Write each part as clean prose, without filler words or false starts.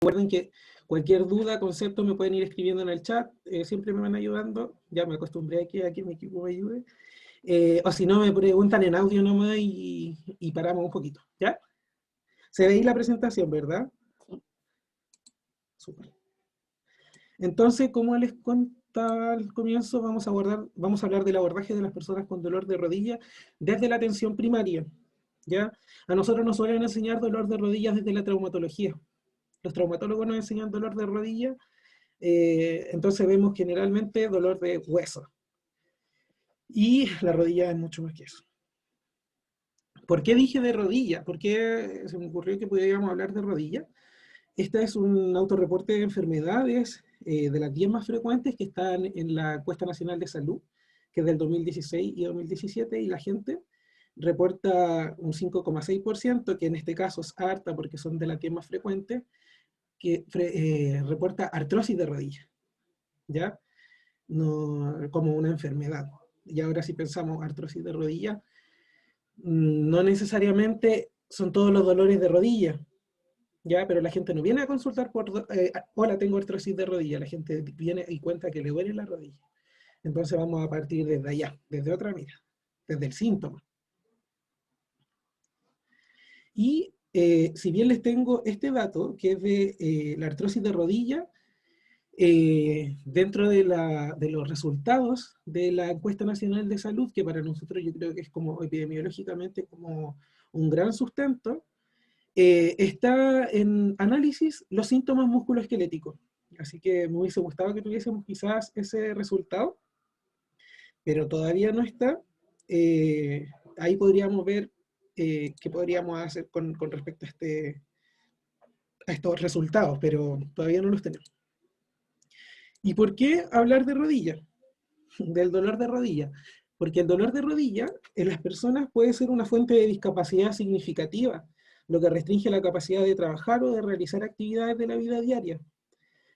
Recuerden que cualquier duda, concepto, me pueden ir escribiendo en el chat, siempre me van ayudando, ya me acostumbré a que mi equipo me ayude, o si no me preguntan en audio nomás y paramos un poquito, ¿ya? Se ve ahí la presentación, ¿verdad? Sí. Súper. Entonces, como les contaba al comienzo, vamos a hablar del abordaje de las personas con dolor de rodilla desde la atención primaria, ¿ya? A nosotros nos suelen enseñar dolor de rodillas desde la traumatología. Los traumatólogos nos enseñan dolor de rodilla, entonces vemos generalmente dolor de hueso. Y la rodilla es mucho más que eso. ¿Por qué dije de rodilla? ¿Por qué se me ocurrió que podríamos hablar de rodilla? Este es un autorreporte de enfermedades de las 10 más frecuentes que están en la Encuesta Nacional de Salud, que es del 2016 y 2017, y la gente reporta un 5,6%, que en este caso es harta porque son de las 10 más frecuentes, que reporta artrosis de rodilla, ¿ya? No, como una enfermedad. Y ahora si pensamos artrosis de rodilla, no necesariamente son todos los dolores de rodilla, ¿ya? Pero la gente no viene a consultar por, hola, tengo artrosis de rodilla, la gente viene y cuenta que le duele la rodilla. Entonces vamos a partir desde allá, desde otra mira, desde el síntoma. Y si bien les tengo este dato, que es de la artrosis de rodilla, dentro de los resultados de la encuesta nacional de salud, que para nosotros yo creo que es como epidemiológicamente como un gran sustento, está en análisis los síntomas musculoesqueléticos. Así que me hubiese gustado que tuviésemos quizás ese resultado, pero todavía no está. Eh, Ahí podríamos ver qué podríamos hacer con respecto a estos resultados, pero todavía no los tenemos. ¿Y por qué hablar de rodilla? Del dolor de rodilla. Porque el dolor de rodilla en las personas puede ser una fuente de discapacidad significativa, lo que restringe la capacidad de trabajar o de realizar actividades de la vida diaria.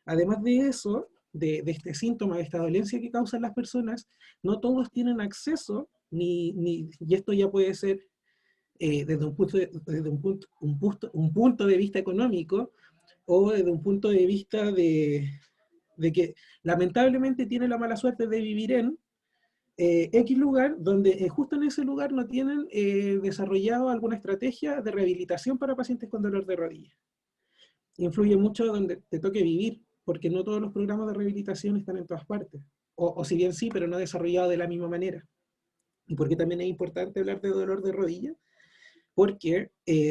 Además de eso, de este síntoma, de esta dolencia que causan las personas, no todos tienen acceso, y esto ya puede ser desde un punto de vista económico, o desde un punto de vista de que lamentablemente tiene la mala suerte de vivir en X lugar, donde justo en ese lugar no tienen desarrollado alguna estrategia de rehabilitación para pacientes con dolor de rodilla. Influye mucho donde te toque vivir, porque no todos los programas de rehabilitación están en todas partes. O si bien sí, pero no desarrollado de la misma manera. Y porque también es importante hablar de dolor de rodilla, porque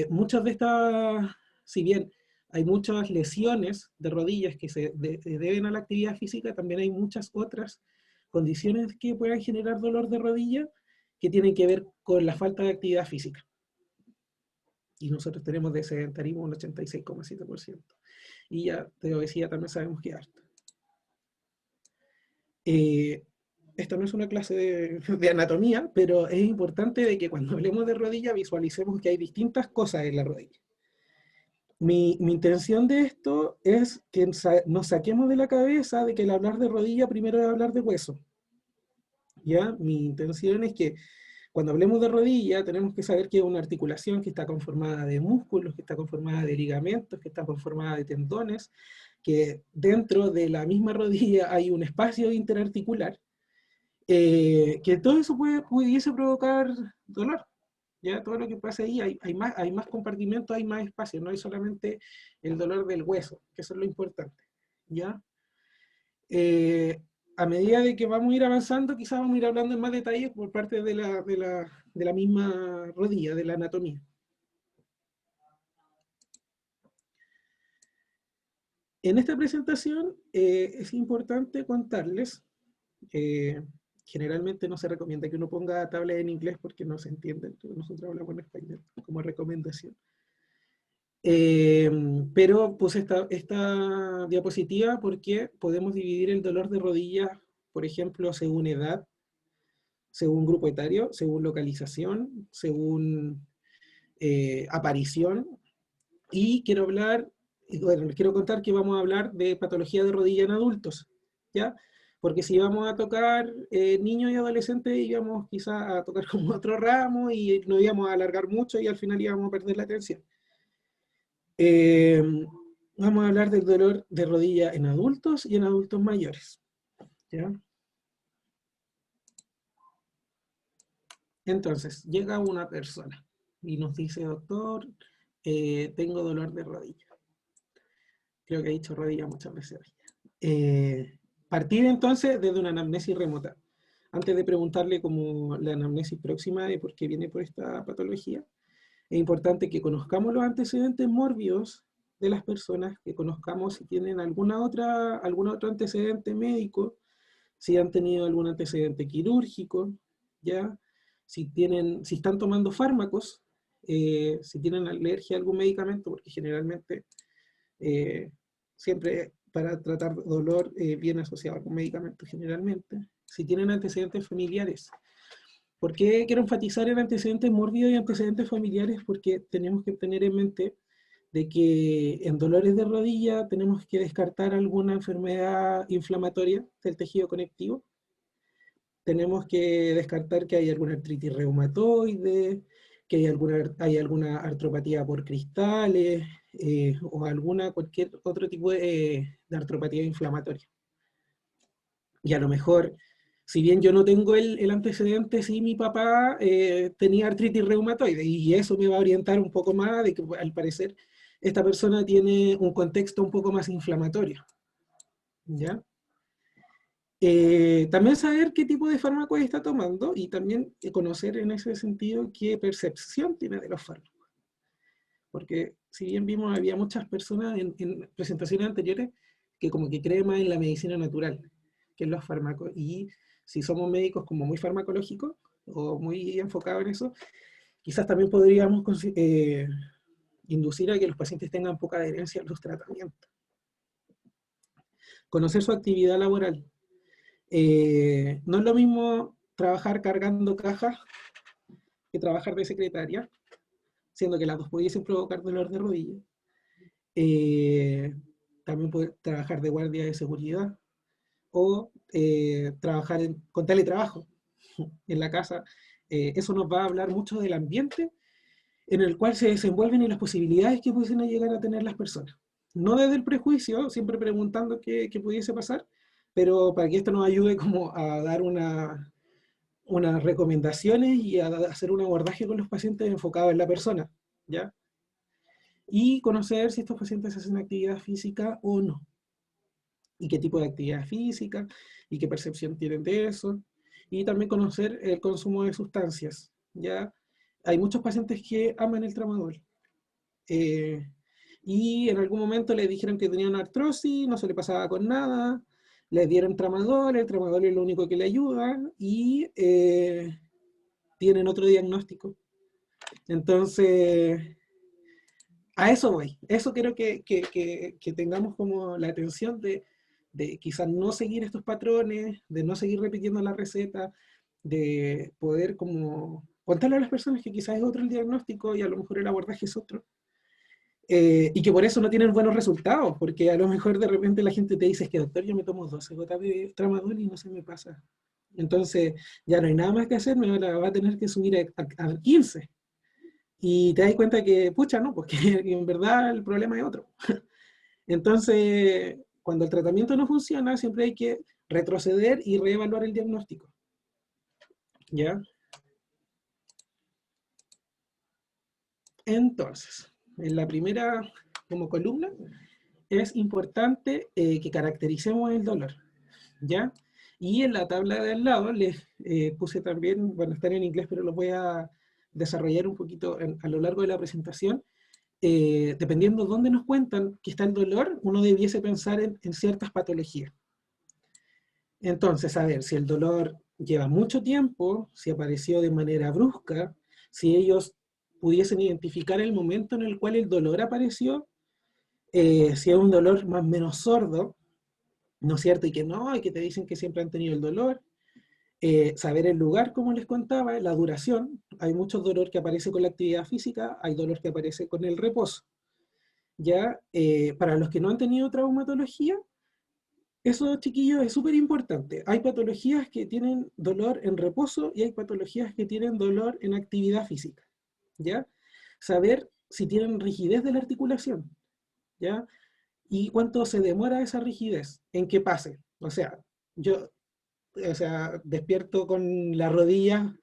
muchas de estas, si bien hay muchas lesiones de rodillas que se deben a la actividad física, también hay muchas otras condiciones que puedan generar dolor de rodilla que tienen que ver con la falta de actividad física. Y nosotros tenemos de sedentarismo un 86,7%. Y ya de obesidad también sabemos que es harto. Esto no es una clase de anatomía, pero es importante de que cuando hablemos de rodilla visualicemos que hay distintas cosas en la rodilla. Mi intención de esto es que nos saquemos de la cabeza de que el hablar de rodilla primero es hablar de hueso. ¿Ya? Mi intención es que cuando hablemos de rodilla tenemos que saber que es una articulación que está conformada de músculos, que está conformada de ligamentos, que está conformada de tendones, que dentro de la misma rodilla hay un espacio interarticular, que todo eso pudiese provocar dolor. ¿Ya? Todo lo que pasa ahí, hay más compartimentos, hay más espacio, no hay solamente el dolor del hueso, que eso es lo importante. ¿Ya? A medida de que vamos a ir avanzando, quizás vamos a ir hablando en más detalles por parte de la misma rodilla, de la anatomía. En esta presentación es importante contarles, generalmente no se recomienda que uno ponga tablas en inglés porque no se entiende, entonces nosotros hablamos en español como recomendación. Pero puse esta diapositiva porque podemos dividir el dolor de rodilla, por ejemplo, según edad, según grupo etario, según localización, según aparición. Y quiero les quiero contar que vamos a hablar de patología de rodilla en adultos, ¿ya? Porque si vamos a tocar niños y adolescentes, íbamos quizás a tocar como otro ramo y nos íbamos a alargar mucho y al final íbamos a perder la atención. Vamos a hablar del dolor de rodilla en adultos y en adultos mayores, ¿ya? Entonces, llega una persona y nos dice, doctor, tengo dolor de rodilla. Creo que he dicho rodilla muchas veces hoy. Partir entonces desde una anamnesis remota. Antes de preguntarle como la anamnesis próxima de por qué viene por esta patología, es importante que conozcamos los antecedentes mórbidos de las personas, que conozcamos si tienen algún otro antecedente médico, si han tenido algún antecedente quirúrgico, ¿ya? Si están tomando fármacos, si tienen alergia a algún medicamento, porque generalmente eh, siempre para tratar dolor viene asociado con medicamentos generalmente. Si tienen antecedentes familiares. ¿Por qué quiero enfatizar en antecedentes mórbidos y antecedentes familiares? Porque tenemos que tener en mente de que en dolores de rodilla tenemos que descartar alguna enfermedad inflamatoria del tejido conectivo. Tenemos que descartar que hay alguna artritis reumatoide, que hay alguna artropatía por cristales o cualquier otro tipo de artropatía inflamatoria. Y a lo mejor, si bien yo no tengo el antecedente, sí mi papá tenía artritis reumatoide y eso me va a orientar un poco más de que al parecer esta persona tiene un contexto un poco más inflamatorio. ¿Ya? También saber qué tipo de fármacos está tomando y también conocer en ese sentido qué percepción tiene de los fármacos. Porque si bien vimos, había muchas personas en presentaciones anteriores que como que creen más en la medicina natural que en los fármacos. Y si somos médicos como muy farmacológicos o muy enfocados en eso, quizás también podríamos inducir a que los pacientes tengan poca adherencia a los tratamientos. Conocer su actividad laboral. No es lo mismo trabajar cargando cajas que trabajar de secretaria, siendo que las dos pudiesen provocar dolor de rodilla. También puede trabajar de guardia de seguridad o trabajar con teletrabajo en la casa. Eso nos va a hablar mucho del ambiente en el cual se desenvuelven y las posibilidades que pueden llegar a tener las personas. No desde el prejuicio, siempre preguntando qué pudiese pasar, pero para que esto nos ayude como a dar unas recomendaciones y a hacer un abordaje con los pacientes enfocado en la persona, ¿ya? Y conocer si estos pacientes hacen actividad física o no, y qué tipo de actividad física, y qué percepción tienen de eso, y también conocer el consumo de sustancias, ¿ya? Hay muchos pacientes que aman el tramadol, eh, y en algún momento le dijeron que tenían artrosis, no se le pasaba con nada, le dieron tramadol, el tramadol es lo único que le ayuda, y tienen otro diagnóstico. Entonces, a eso voy. Eso quiero que tengamos como la atención de quizás no seguir estos patrones, de no seguir repitiendo la receta, de poder como contarle a las personas que quizás es otro el diagnóstico y a lo mejor el abordaje es otro. Y que por eso no tienen buenos resultados, porque a lo mejor de repente la gente te dice, es que doctor, yo me tomo 12 gotas de tramadol y no se me pasa. Entonces ya no hay nada más que hacer, me va a tener que subir a 15. Y te das cuenta que, pucha, no, porque en verdad el problema es otro. Entonces, cuando el tratamiento no funciona, siempre hay que retroceder y reevaluar el diagnóstico. ¿Ya? Entonces, en la primera como columna, es importante que caractericemos el dolor. ¿Ya? Y en la tabla de al lado les puse también, bueno, están en inglés, pero los voy a desarrollar un poquito a lo largo de la presentación. Dependiendo de dónde nos cuentan que está el dolor, uno debiese pensar en ciertas patologías. Entonces, a ver, si el dolor lleva mucho tiempo, si apareció de manera brusca, si ellos pudiesen identificar el momento en el cual el dolor apareció, si es un dolor más o menos sordo, ¿no es cierto? Y que no, y que te dicen que siempre han tenido el dolor. Saber el lugar, como les contaba, la duración. Hay mucho dolor que aparece con la actividad física, hay dolor que aparece con el reposo. Ya, para los que no han tenido traumatología, eso, chiquillos, es súper importante. Hay patologías que tienen dolor en reposo y hay patologías que tienen dolor en actividad física, ¿ya? Saber si tienen rigidez de la articulación, ¿ya? y cuánto se demora esa rigidez en que pase. O sea, yo despierto con las rodillas,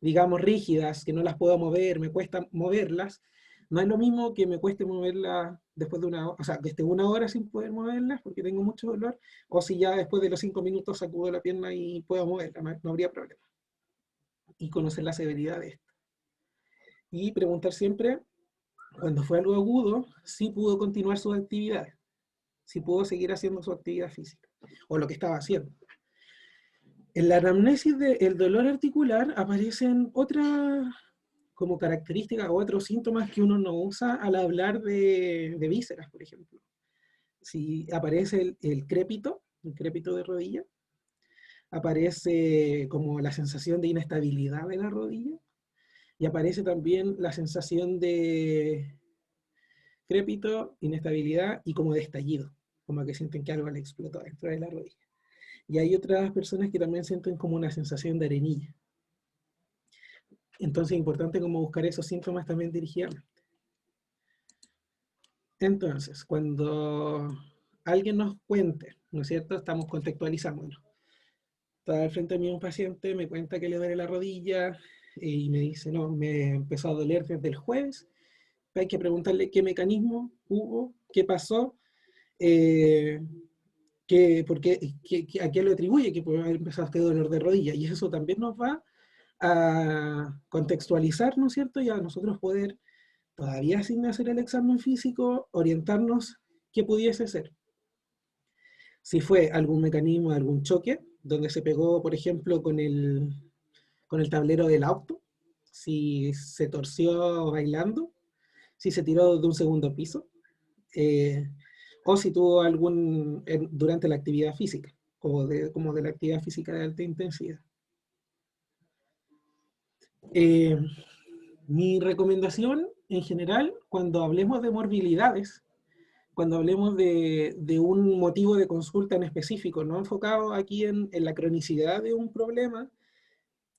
digamos, rígidas, que no las puedo mover, me cuesta moverlas. No es lo mismo que me cueste moverlas después de una hora, o sea, que esté una hora sin poder moverlas porque tengo mucho dolor, o si ya después de los 5 minutos sacudo la pierna y puedo moverla, no habría problema. Y conocer la severidad de esto. Y preguntar siempre, cuando fue algo agudo, si pudo continuar sus actividades, si pudo seguir haciendo su actividad física, o lo que estaba haciendo. En la anamnesis del dolor articular aparecen otras como características o otros síntomas que uno no usa al hablar de vísceras, por ejemplo. Si aparece el crépito de rodilla, aparece como la sensación de inestabilidad de la rodilla, y aparece también la sensación de crépito, inestabilidad y como de estallido, como que sienten que algo le explotó dentro de la rodilla. Y hay otras personas que también sienten como una sensación de arenilla. Entonces es importante como buscar esos síntomas también dirigidamente. Entonces, cuando alguien nos cuente, ¿no es cierto? Estamos contextualizándolo. Está al frente de mí un paciente, me cuenta que le duele la rodilla y me dice, no, me empezó a doler desde el jueves. Hay que preguntarle qué mecanismo hubo, qué pasó, eh, a qué lo atribuye que puede haber empezado este dolor de rodilla. Y eso también nos va a contextualizar, ¿no es cierto? Y a nosotros poder, todavía sin hacer el examen físico, orientarnos qué pudiese ser. Si fue algún mecanismo, algún choque, donde se pegó, por ejemplo, con el tablero del auto, si se torció bailando, si se tiró de un segundo piso, eh, o si tuvo durante la actividad física, como de la actividad física de alta intensidad. Eh, Mi recomendación en general, cuando hablemos de morbilidades, cuando hablemos de un motivo de consulta en específico, no enfocado aquí en la cronicidad de un problema,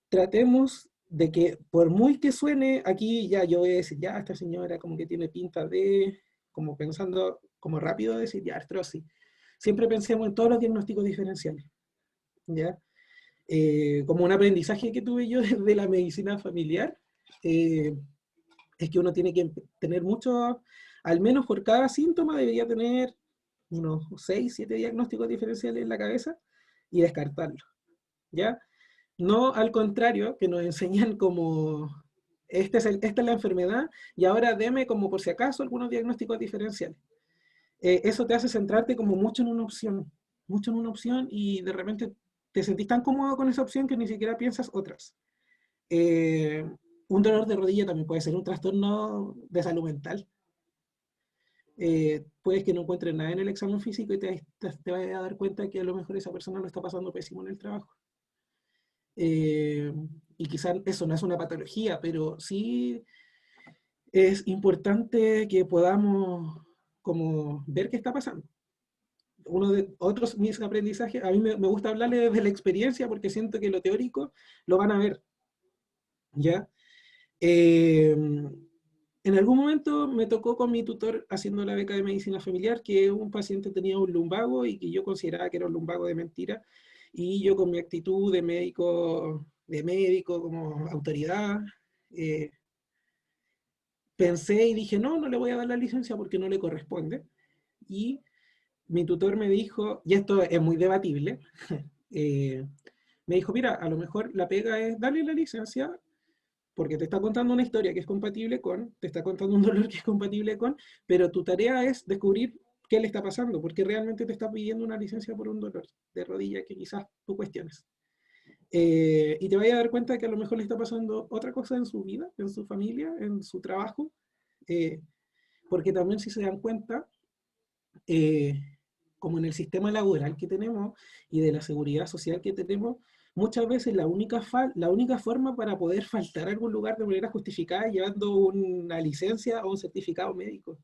tratemos de que, por muy que suene, aquí ya yo voy a decir, ya, esta señora como que tiene pinta de, como pensando, como rápido decir, ya, artrosis. Siempre pensemos en todos los diagnósticos diferenciales, ¿ya? Como un aprendizaje que tuve yo desde la medicina familiar, eh, es que uno tiene que tener mucho, al menos por cada síntoma debería tener unos 6 7 diagnósticos diferenciales en la cabeza y descartarlos, ¿ya? No al contrario, que nos enseñan como, esta es la enfermedad y ahora deme como por si acaso algunos diagnósticos diferenciales. Eso te hace centrarte como mucho en una opción y de repente te sentís tan cómodo con esa opción que ni siquiera piensas otras. Eh, un dolor de rodilla también puede ser un trastorno de salud mental. Puedes que no encuentres nada en el examen físico y te vas a dar cuenta que a lo mejor esa persona lo está pasando pésimo en el trabajo. Y quizás eso no es una patología, pero sí es importante que podamos como ver qué está pasando. Uno de otros mis aprendizajes, a mí me gusta hablarle desde la experiencia porque siento que lo teórico lo van a ver, ¿ya? En algún momento me tocó con mi tutor haciendo la beca de medicina familiar que un paciente tenía un lumbago y que yo consideraba que era un lumbago de mentira, y yo con mi actitud de médico como autoridad, eh, pensé y dije, no, no le voy a dar la licencia porque no le corresponde. Y mi tutor me dijo, y esto es muy debatible, eh, me dijo, mira, a lo mejor la pega es darle la licencia porque te está contando una historia que es compatible con, te está contando un dolor que es compatible con, pero tu tarea es descubrir qué le está pasando, porque realmente te está pidiendo una licencia por un dolor de rodilla que quizás tú cuestiones. Y te vayas a dar cuenta que a lo mejor le está pasando otra cosa en su vida, en su familia, en su trabajo, eh, porque también si se dan cuenta, eh, como en el sistema laboral que tenemos y de la seguridad social que tenemos, muchas veces la única forma para poder faltar a algún lugar de manera justificada es llevando una licencia o un certificado médico.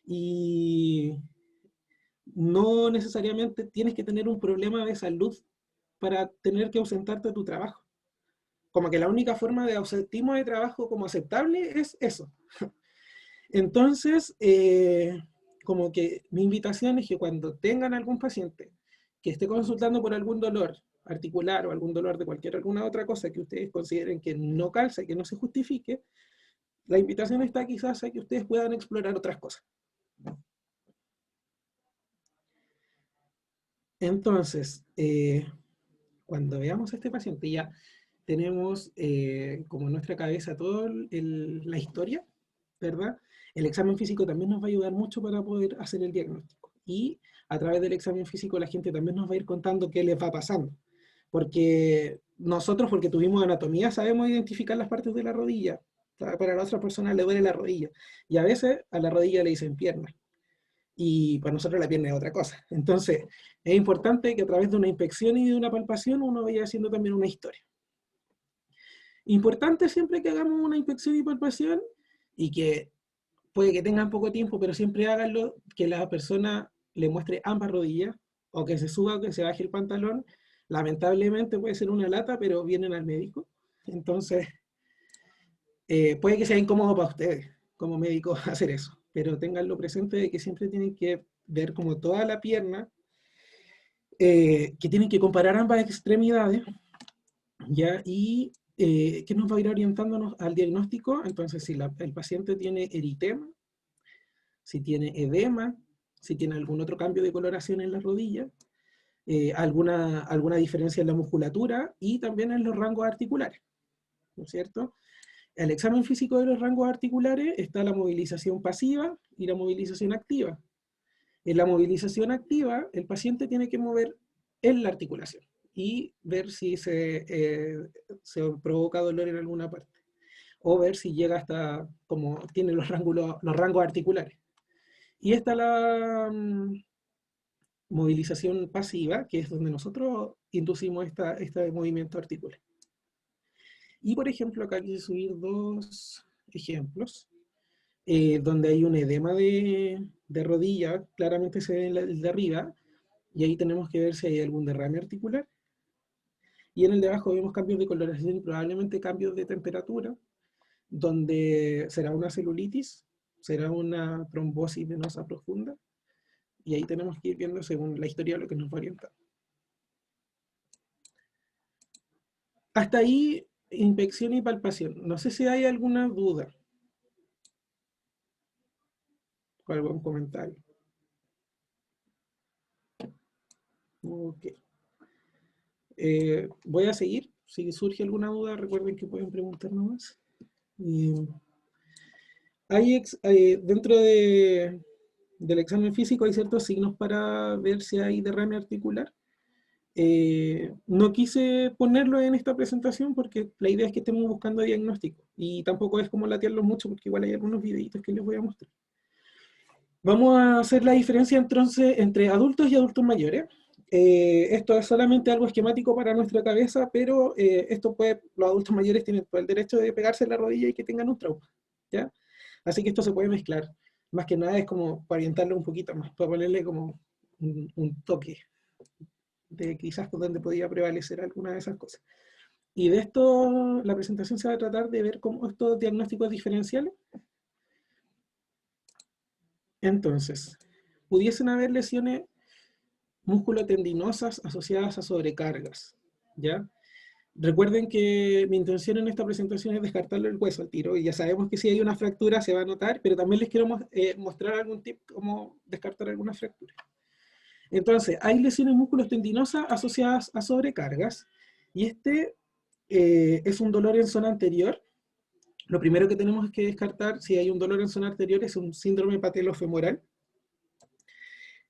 Y no necesariamente tienes que tener un problema de salud para tener que ausentarte de tu trabajo. Como que la única forma de ausentismo de trabajo como aceptable es eso. Entonces, como que mi invitación es que cuando tengan algún paciente que esté consultando por algún dolor articular o algún dolor de alguna otra cosa que ustedes consideren que no calza, que no se justifique, la invitación está quizás a que ustedes puedan explorar otras cosas. Entonces, cuando veamos a este paciente ya tenemos como en nuestra cabeza toda la historia, ¿verdad? El examen físico también nos va a ayudar mucho para poder hacer el diagnóstico. Y a través del examen físico la gente también nos va a ir contando qué les va pasando. Porque nosotros, porque tuvimos anatomía, sabemos identificar las partes de la rodilla. Para la otra persona le duele la rodilla. Y a veces a la rodilla le dicen pierna. Y para nosotros la pierna es otra cosa. Entonces, es importante que a través de una inspección y de una palpación uno vaya haciendo también una historia. Importante siempre que hagamos una inspección y palpación y que puede que tengan poco tiempo, pero siempre háganlo, que la persona le muestre ambas rodillas, o que se suba o que se baje el pantalón. Lamentablemente puede ser una lata, pero vienen al médico. Entonces, puede que sea incómodo para ustedes como médicos hacer eso, pero tenganlo presente de que siempre tienen que ver como toda la pierna, que tienen que comparar ambas extremidades, ¿ya? Y que nos va a ir orientándonos al diagnóstico. Entonces, si el paciente tiene eritema, si tiene edema, si tiene algún otro cambio de coloración en la rodilla, alguna diferencia en la musculatura y también en los rangos articulares, ¿no es cierto? El examen físico de los rangos articulares está la movilización pasiva y la movilización activa. En la movilización activa, el paciente tiene que mover en la articulación y ver si se provoca dolor en alguna parte, o ver si llega hasta, como tiene los rangos articulares. Y está la movilización pasiva, que es donde nosotros inducimos este movimiento articular. Y por ejemplo, acá quise subir dos ejemplos, donde hay un edema de rodilla, claramente se ve el de arriba, y ahí tenemos que ver si hay algún derrame articular. Y en el de abajo vemos cambios de coloración y probablemente cambios de temperatura, donde será una celulitis, será una trombosis venosa profunda, y ahí tenemos que ir viendo según la historia lo que nos va a orientar. Hasta ahí, inspección y palpación. No sé si hay alguna duda o algún comentario. Ok. Voy a seguir. Si surge alguna duda, recuerden que pueden preguntar nomás. Dentro del examen físico hay ciertos signos para ver si hay derrame articular. No quise ponerlo en esta presentación porque la idea es que estemos buscando diagnóstico y tampoco es como latearlo mucho porque igual hay algunos videitos que les voy a mostrar. Vamos a hacer la diferencia entonces entre adultos y adultos mayores. Esto es solamente algo esquemático para nuestra cabeza, pero los adultos mayores tienen todo el derecho de pegarse en la rodilla y que tengan un trauma, ¿ya? Así que esto se puede mezclar. Más que nada es como para orientarlo un poquito más, para ponerle como un toque de quizás donde podía prevalecer alguna de esas cosas. Y de esto, la presentación se va a tratar de ver cómo estos diagnósticos diferenciales. Entonces, pudiesen haber lesiones musculotendinosas asociadas a sobrecargas, ¿ya? Recuerden que mi intención en esta presentación es descartarle el hueso al tiro, y ya sabemos que si hay una fractura se va a notar, pero también les quiero mostrar algún tip cómo descartar alguna fractura. Entonces, hay lesiones musculotendinosas asociadas a sobrecargas, y es un dolor en zona anterior. Lo primero que tenemos que descartar si hay un dolor en zona anterior es un síndrome patelofemoral,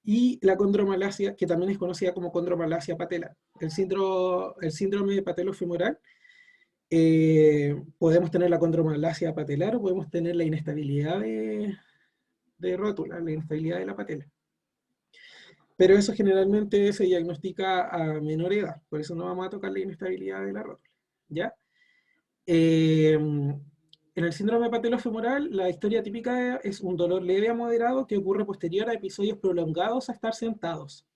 y la condromalacia, que también es conocida como condromalacia patelar. El síndrome patelofemoral, podemos tener la condromalacia patelar o podemos tener la inestabilidad de rótula, la inestabilidad de la patela. Pero eso generalmente se diagnostica a menor edad, por eso no vamos a tocar la inestabilidad de la rótula, ¿ya? En el síndrome patelofemoral, la historia típica es un dolor leve a moderado que ocurre posterior a episodios prolongados a estar sentados,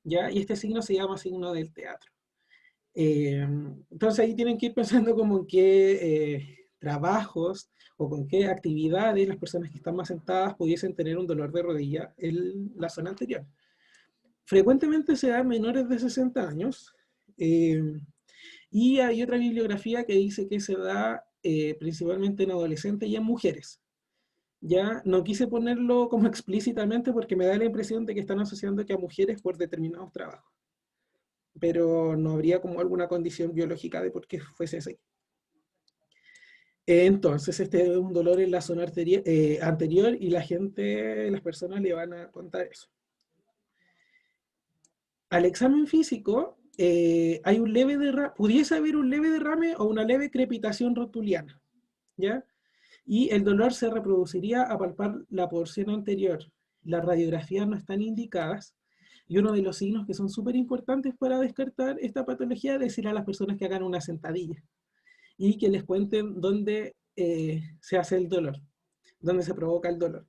¿ya? Y este signo se llama signo del teatro. Entonces ahí tienen que ir pensando como en qué trabajos o con qué actividades las personas que están más sentadas pudiesen tener un dolor de rodilla en la zona anterior. Frecuentemente se da en menores de 60 años, y hay otra bibliografía que dice que se da principalmente en adolescentes y en mujeres. Ya no quise ponerlo como explícitamente porque me da la impresión de que están asociando que a mujeres por determinados trabajos, pero no habría como alguna condición biológica de por qué fuese así. Entonces, este es un dolor en la zona anterior y las personas le van a contar eso. Al examen físico, hay un leve pudiese haber un leve derrame o una leve crepitación rotuliana, ¿ya? Y el dolor se reproduciría a palpar la porción anterior. Las radiografías no están indicadas, y uno de los signos que son súper importantes para descartar esta patología es decir a las personas que hagan una sentadilla y que les cuenten dónde se hace el dolor, dónde se provoca el dolor.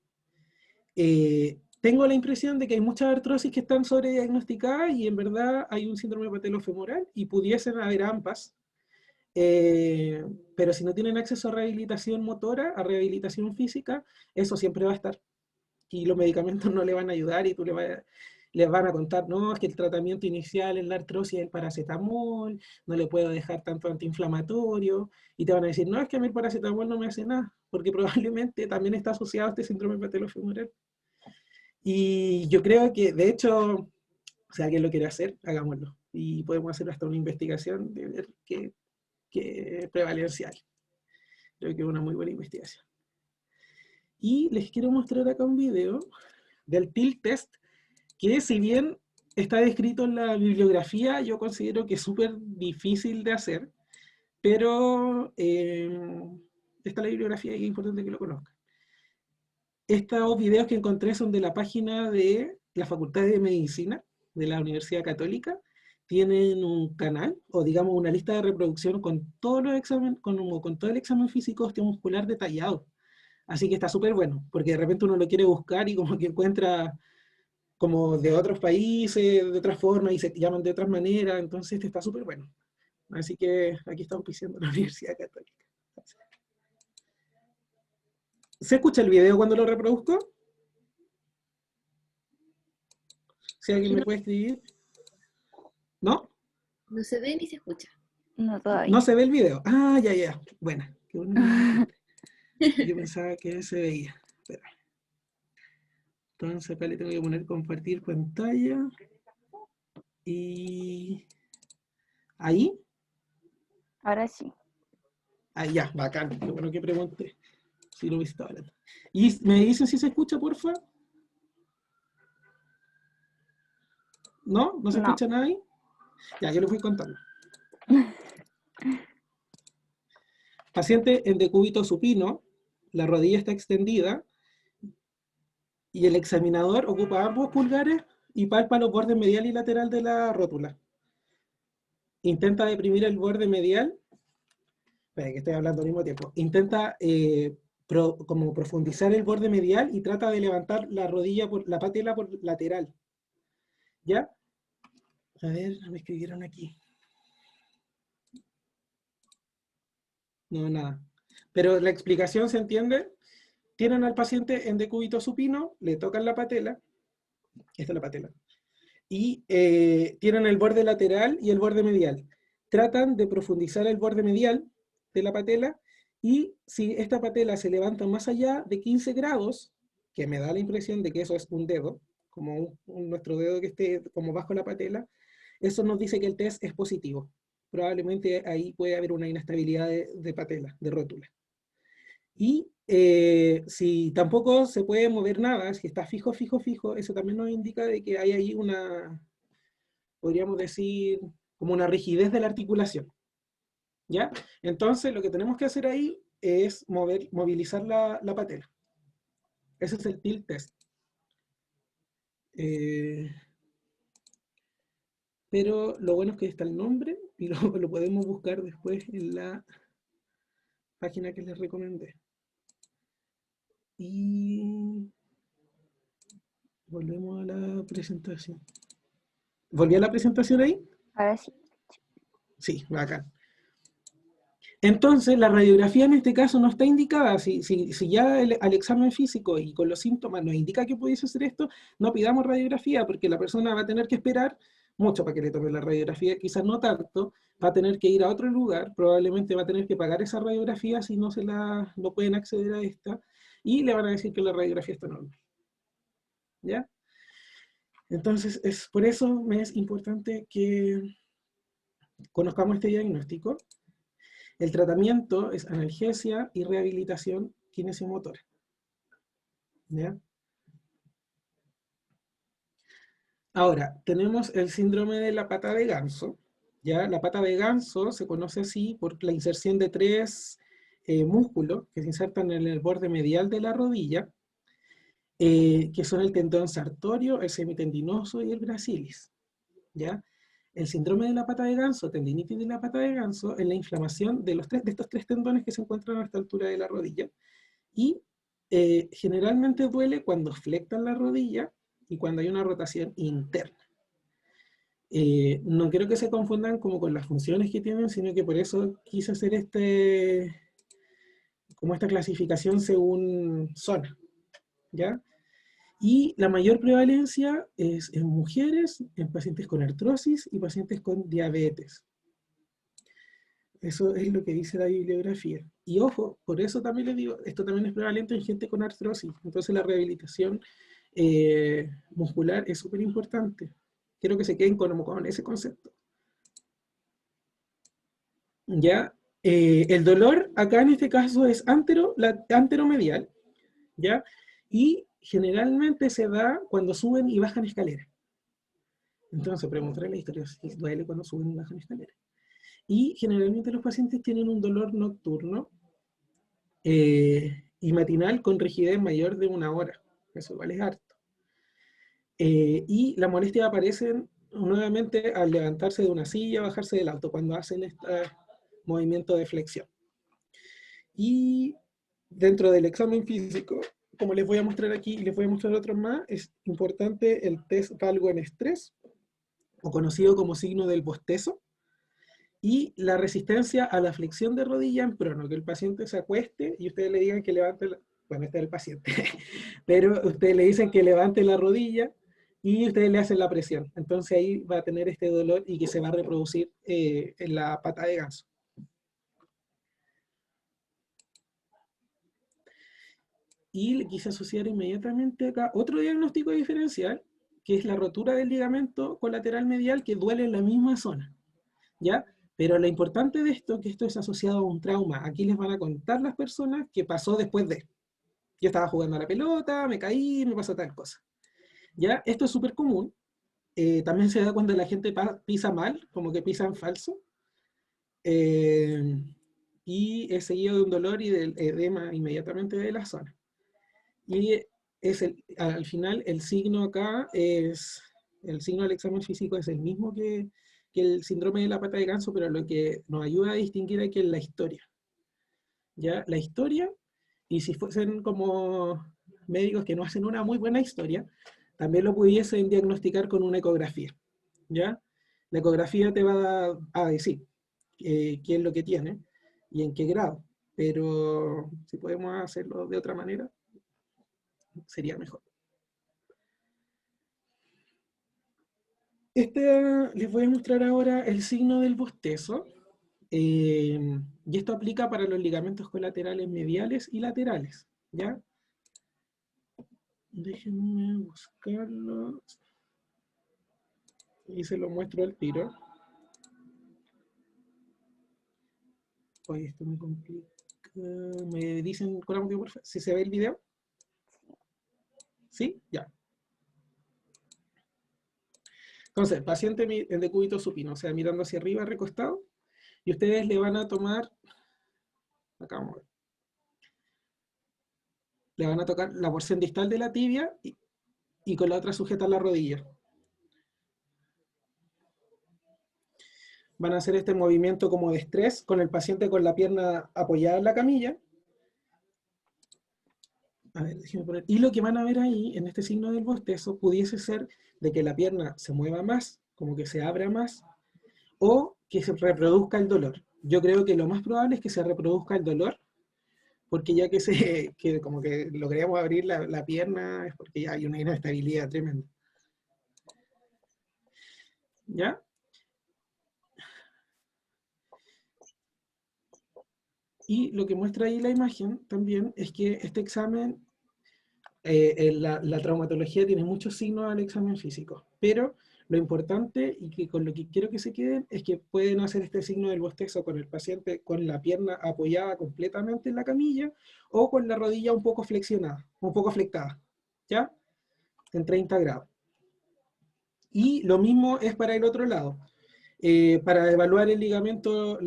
Tengo la impresión de que hay muchas artrosis que están sobrediagnosticadas y en verdad hay un síndrome patelofemoral y pudiesen haber ambas, pero si no tienen acceso a rehabilitación motora, a rehabilitación física, eso siempre va a estar. Y los medicamentos no le van a ayudar y tú les van a contar, no, es que el tratamiento inicial en la artrosis es el paracetamol, no le puedo dejar tanto antiinflamatorio, y te van a decir, no, es que a mí el paracetamol no me hace nada, porque probablemente también está asociado a este síndrome patelofemoral. Y yo creo que, de hecho, si alguien lo quiere hacer, hagámoslo. Y podemos hacer hasta una investigación de ver qué prevalencia hay. Creo que es una muy buena investigación. Y les quiero mostrar acá un video del TIL test, que si bien está descrito en la bibliografía, yo considero que es súper difícil de hacer, pero está la bibliografía y es importante que lo conozcan. Estos videos que encontré son de la página de la Facultad de Medicina de la Universidad Católica. Tienen un canal, o digamos una lista de reproducción con todos los exámenes, con todo el examen físico osteomuscular detallado. Así que está súper bueno, porque de repente uno lo quiere buscar y como que encuentra como de otros países, de otras formas, y se llaman de otras maneras, entonces este está súper bueno. Así que aquí estamos pisando la Universidad Católica. ¿Se escucha el video cuando lo reproduzco? Si alguien Aquí me no, puede escribir. ¿No? no se ve ni se escucha. No No todavía. se ve el video. Ah, ya, ya. Buena. Qué bueno que me dijiste. Yo pensaba que se veía. Espera. Entonces acá le tengo que poner compartir pantalla. Y ahí. Ahora sí. Ahí ya, bacán. Qué bueno que pregunté. Si lo hubiese hablando. ¿Y me dicen si se escucha, porfa? ¿No? ¿No se No. escucha nada ahí? Ya, yo les voy contando. Paciente en decúbito supino, la rodilla está extendida y el examinador ocupa ambos pulgares y palpa los bordes medial y lateral de la rótula. Intenta deprimir el borde medial, espera que estoy hablando al mismo tiempo, intenta como profundizar el borde medial y trata de levantar la rodilla, la patela por lateral. ¿Ya? A ver, me escribieron aquí. No, nada. Pero la explicación se entiende. Tienen al paciente en decúbito supino, le tocan la patela, esta es la patela, y tienen el borde lateral y el borde medial. Tratan de profundizar el borde medial de la patela, y si esta patela se levanta más allá de 15 grados, que me da la impresión de que eso es un dedo, como nuestro dedo que esté como bajo la patela, eso nos dice que el test es positivo. Probablemente ahí puede haber una inestabilidad de patela, de rótula. Y si tampoco se puede mover nada, si está fijo, fijo, fijo, eso también nos indica de que hay ahí una, podríamos decir, como una rigidez de la articulación. ¿Ya? Entonces lo que tenemos que hacer ahí es movilizar la patela. Ese es el tilt test. Pero lo bueno es que está el nombre y lo podemos buscar después en la página que les recomendé. Y volvemos a la presentación. ¿Volví a la presentación ahí? Ahora sí. Sí, bacán. Entonces, la radiografía en este caso no está indicada. Si ya al examen físico y con los síntomas nos indica que pudiese ser esto, no pidamos radiografía porque la persona va a tener que esperar mucho para que le tome la radiografía, quizás no tanto, va a tener que ir a otro lugar, probablemente va a tener que pagar esa radiografía si no pueden acceder a esta, y le van a decir que la radiografía está normal. ¿Ya? Entonces, por eso me es importante que conozcamos este diagnóstico. El tratamiento es analgesia y rehabilitación kinesiomotora. ¿Ya? Ahora, tenemos el síndrome de la pata de ganso. ¿Ya? La pata de ganso se conoce así por la inserción de tres músculos que se insertan en el borde medial de la rodilla, que son el tendón sartorio, el semitendinoso y el gracilis. ¿Ya? El síndrome de la pata de ganso, tendinitis de la pata de ganso, es la inflamación de estos tres tendones que se encuentran a esta altura de la rodilla, y generalmente duele cuando flectan la rodilla y cuando hay una rotación interna. No quiero que se confundan como con las funciones que tienen, sino que por eso quise hacer como esta clasificación según zona, ¿ya? Y la mayor prevalencia es en mujeres, en pacientes con artrosis y pacientes con diabetes. Eso es lo que dice la bibliografía. Y ojo, por eso también les digo, esto también es prevalente en gente con artrosis. Entonces la rehabilitación muscular es súper importante. Quiero que se queden con ese concepto. ¿Ya? El dolor acá en este caso es anteromedial, ¿ya? Y generalmente se da cuando suben y bajan escaleras. Entonces, preguntaré la historia si duele cuando suben y bajan escaleras. Y generalmente los pacientes tienen un dolor nocturno y matinal con rigidez mayor de 1 hora. Eso igual es harto. Y las molestias aparecen nuevamente al levantarse de una silla, bajarse del auto, cuando hacen este movimiento de flexión. Y dentro del examen físico, como les voy a mostrar aquí y les voy a mostrar otros más, es importante el test valgo en estrés, o conocido como signo del bostezo, y la resistencia a la flexión de rodilla en prono, que el paciente se acueste y ustedes le digan que levante, bueno, este es el paciente, pero ustedes le dicen que levante la rodilla y ustedes le hacen la presión. Entonces ahí va a tener este dolor y que se va a reproducir en la pata de ganso. Y le quise asociar inmediatamente acá otro diagnóstico diferencial, que es la rotura del ligamento colateral medial que duele en la misma zona, ¿ya? Pero lo importante de esto es que esto es asociado a un trauma. Aquí les van a contar las personas qué pasó después de. Yo estaba jugando a la pelota, me caí, me pasó tal cosa. ¿Ya? Esto es súper común. También se da cuando la gente pisa mal, como que pisa en falso. Y es seguido de un dolor y del edema inmediatamente de la zona. Y al final el signo acá es, el signo del examen físico es el mismo que el síndrome de la pata de ganso, pero lo que nos ayuda a distinguir aquí es la historia. ¿Ya? La historia, y si fuesen como médicos que no hacen una muy buena historia, también lo pudiesen diagnosticar con una ecografía. ¿Ya? La ecografía te va a decir qué es lo que tiene y en qué grado, pero si podemos hacerlo de otra manera, sería mejor. Les voy a mostrar ahora el signo del bostezo, y esto aplica para los ligamentos colaterales mediales y laterales, ¿ya? Déjenme buscarlo y se lo muestro al tiro. Oye, esto me complica. ¿Me dicen con audio, por favor, si se ve el video? ¿Sí? Ya. Entonces, paciente en decúbito supino, o sea, mirando hacia arriba, recostado, y ustedes le van a tomar, acá vamos a ver, le van a tocar la porción distal de la tibia y con la otra sujetar la rodilla. Van a hacer este movimiento como de estrés con el paciente con la pierna apoyada en la camilla. A ver, déjenme poner. Y lo que van a ver ahí, en este signo del bostezo, pudiese ser de que la pierna se mueva más, como que se abra más, o que se reproduzca el dolor, yo creo que lo más probable es que se reproduzca el dolor, porque ya que como que logramos abrir la pierna, es porque ya hay una inestabilidad tremenda. ¿Ya? Y lo que muestra ahí la imagen también es que este examen, la traumatología tiene muchos signos al examen físico, pero lo importante y que con lo que quiero que se queden es que pueden hacer este signo del bostezo con el paciente con la pierna apoyada completamente en la camilla o con la rodilla un poco flexionada, un poco flectada, ¿ya? En 30 grados. Y lo mismo es para el otro lado. Para evaluar el ligamento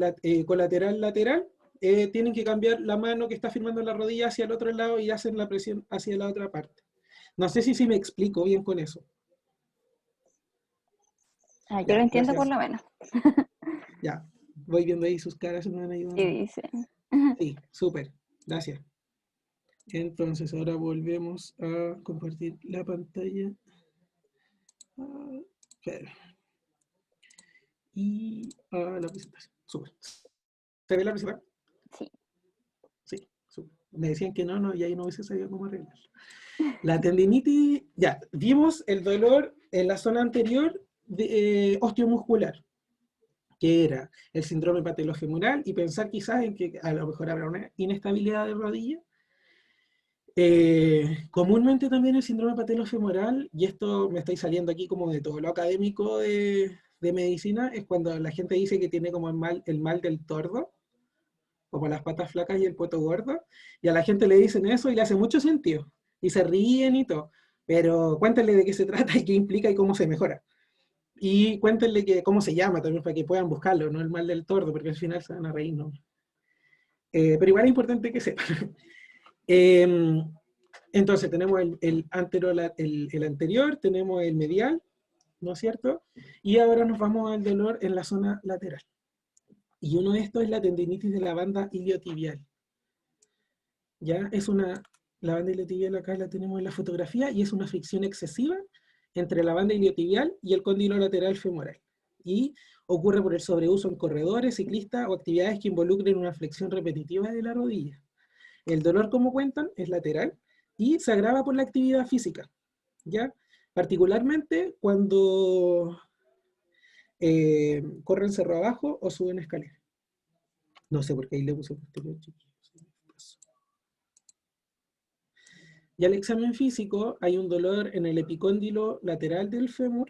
colateral lateral, tienen que cambiar la mano que está firmando la rodilla hacia el otro lado y hacen la presión hacia la otra parte. No sé si me explico bien con eso. Yo Ya, lo entiendo gracias. por lo menos. Ya, voy viendo ahí sus caras, me van ayudando. Sí, dice. Sí, súper, gracias. Entonces ahora volvemos a compartir la pantalla. Espera. Y a la presentación. Súper. ¿Se ve la presentación? Sí. Sí, súper. Me decían que no, y ahí no hubiese sabido cómo arreglarlo. La tendinitis, ya, vimos el dolor en la zona anterior osteomuscular, que era el síndrome patelofemoral, y pensar quizás en que a lo mejor habrá una inestabilidad de rodilla. Comúnmente también el síndrome patelofemoral, y esto me estoy saliendo aquí como de todo lo académico de medicina, es cuando la gente dice que tiene como el mal del tordo, como las patas flacas y el poto gordo, y a la gente le dicen eso y le hace mucho sentido, y se ríen y todo, pero cuéntenle de qué se trata y qué implica y cómo se mejora. Y cuéntenle cómo se llama también para que puedan buscarlo, no el mal del tordo, porque al final se van a reír, ¿no? Pero igual es importante que sepan. Entonces tenemos el anterior, tenemos el medial, ¿no es cierto? Y ahora nos vamos al dolor en la zona lateral. Y uno de estos es la tendinitis de la banda iliotibial. Ya es la banda iliotibial acá la tenemos en la fotografía y es una fricción excesiva entre la banda iliotibial y el cóndilo lateral femoral. Y ocurre por el sobreuso en corredores, ciclistas o actividades que involucren una flexión repetitiva de la rodilla. El dolor, como cuentan, es lateral y se agrava por la actividad física, ¿ya? Particularmente cuando corren cerro abajo o suben escaleras. No sé por qué ahí le puse posterior chiquillo. Y al examen físico hay un dolor en el epicóndilo lateral del fémur.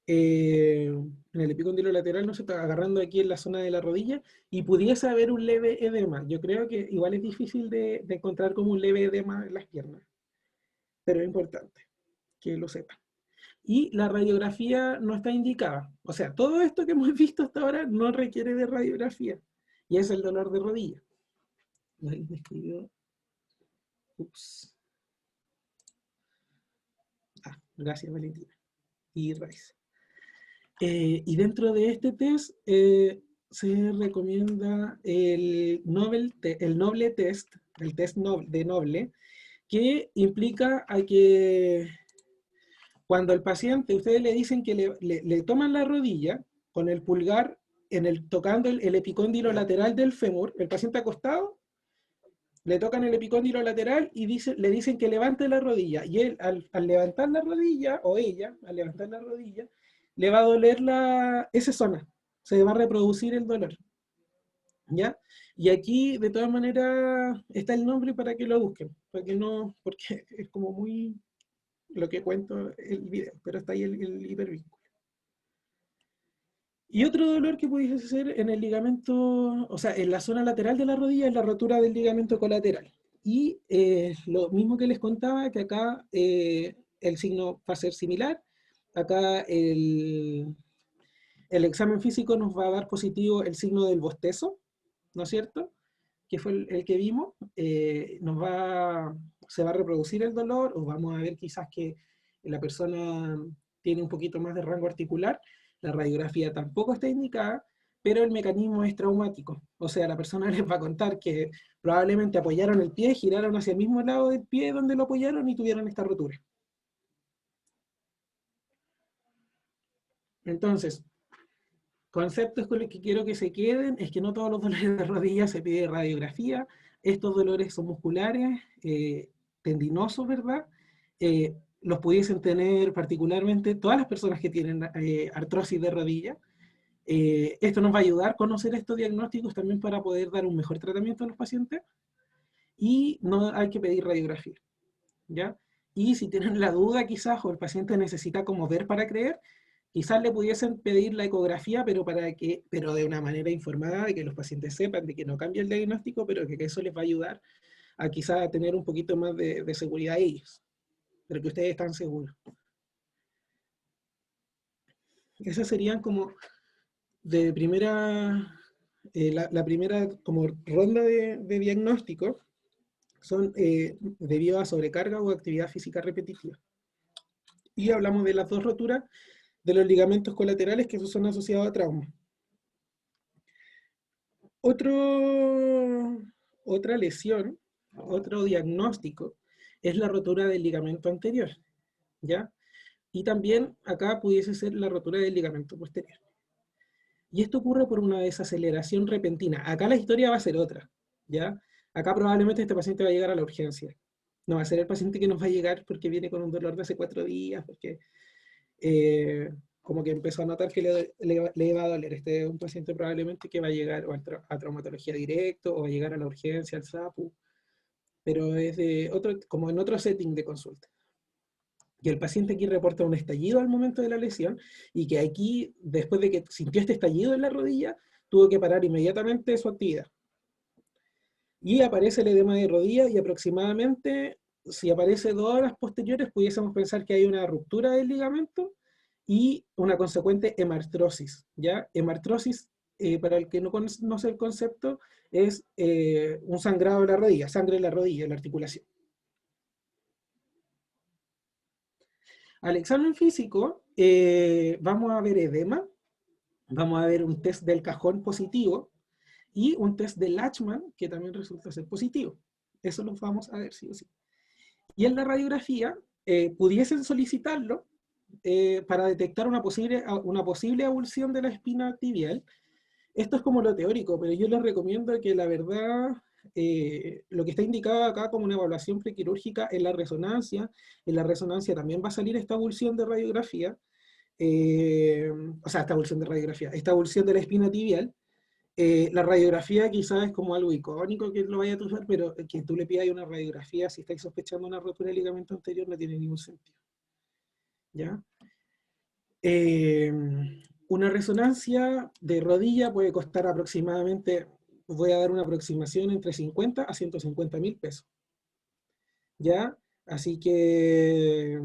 En el epicóndilo lateral no se está agarrando aquí en la zona de la rodilla y pudiese haber un leve edema. Yo creo que igual es difícil de encontrar como un leve edema en las piernas, pero es importante que lo sepan. Y la radiografía no está indicada. O sea, todo esto que hemos visto hasta ahora no requiere de radiografía. Y es el dolor de rodilla. Ahí me escribió. Ups. Gracias, Valentina. Y Raiz. Y dentro de este test se recomienda el Noble Test, el test de Noble, que implica a que cuando el paciente, ustedes le dicen que le toman la rodilla con el pulgar tocando el epicóndilo lateral del fémur, el paciente acostado, le tocan el epicóndilo lateral y le dicen que levante la rodilla. Y él, al levantar la rodilla, o ella, al levantar la rodilla, le va a doler esa zona. Se va a reproducir el dolor. ¿Ya? Y aquí, de todas maneras, está el nombre para que lo busquen. Para que no, porque es como muy lo que cuento el video, pero está ahí el hipervínculo. Y otro dolor que pudiese hacer en el ligamento, o sea, en la zona lateral de la rodilla es la rotura del ligamento colateral. Y lo mismo que les contaba, que acá el signo va a ser similar. Acá el examen físico nos va a dar positivo el signo del bostezo, ¿no es cierto? Que fue el que vimos. Se va a reproducir el dolor, o vamos a ver quizás que la persona tiene un poquito más de rango articular. La radiografía tampoco está indicada, pero el mecanismo es traumático. O sea, la persona les va a contar que probablemente apoyaron el pie, giraron hacia el mismo lado del pie donde lo apoyaron y tuvieron esta rotura. Entonces, conceptos con los que quiero que se queden es que no todos los dolores de rodilla se pide radiografía. Estos dolores son musculares, tendinosos, ¿verdad? Los pudiesen tener particularmente todas las personas que tienen artrosis de rodilla. Esto nos va a ayudar a conocer estos diagnósticos también para poder dar un mejor tratamiento a los pacientes. Y no hay que pedir radiografía, ¿ya? Y si tienen la duda quizás, o el paciente necesita como ver para creer, quizás le pudiesen pedir la ecografía, pero de una manera informada, de que los pacientes sepan de que no cambia el diagnóstico, pero que eso les va a ayudar a quizás tener un poquito más de seguridad a ellos, pero que ustedes están seguros. Esas serían como de primera, la primera como ronda de diagnóstico, son debido a sobrecarga o actividad física repetitiva. Y hablamos de las dos roturas de los ligamentos colaterales que son asociados a trauma. Otra lesión, otro diagnóstico, es la rotura del ligamento anterior, ¿ya? Y también acá pudiese ser la rotura del ligamento posterior. Y esto ocurre por una desaceleración repentina. Acá la historia va a ser otra, ¿ya? Acá probablemente este paciente va a llegar a la urgencia. No va a ser el paciente que nos va a llegar porque viene con un dolor de hace 4 días, porque como que empezó a notar que le iba a doler. Este es un paciente probablemente que va a llegar a traumatología directo, o va a llegar a la urgencia, al SAPU, pero es como en otro setting de consulta. Y el paciente aquí reporta un estallido al momento de la lesión, y que aquí, después de que sintió este estallido en la rodilla, tuvo que parar inmediatamente su actividad. Y aparece el edema de rodilla, y aproximadamente, si aparece 2 horas posteriores, pudiésemos pensar que hay una ruptura del ligamento y una consecuente hemartrosis, ¿ya? Hemartrosis, para el que no conoce el concepto, es un sangrado de la rodilla, sangre en la rodilla, en la articulación. Al examen físico, vamos a ver edema, vamos a ver un test del cajón positivo y un test de Lachman, que también resulta ser positivo. Eso lo vamos a ver sí o sí. Y en la radiografía, pudiesen solicitarlo para detectar una posible avulsión de la espina tibial. Esto es como lo teórico, pero yo les recomiendo que la verdad, lo que está indicado acá como una evaluación prequirúrgica es la resonancia. En la resonancia también va a salir esta avulsión de radiografía, o sea, esta avulsión de radiografía, esta avulsión de la espina tibial. La radiografía quizás es como algo icónico que lo vaya a usar, pero que tú le pidas una radiografía si estáis sospechando una rotura del ligamento anterior no tiene ningún sentido, ¿ya? Una resonancia de rodilla puede costar aproximadamente, voy a dar una aproximación, entre 50 a 150.000 pesos, ¿ya? Así que,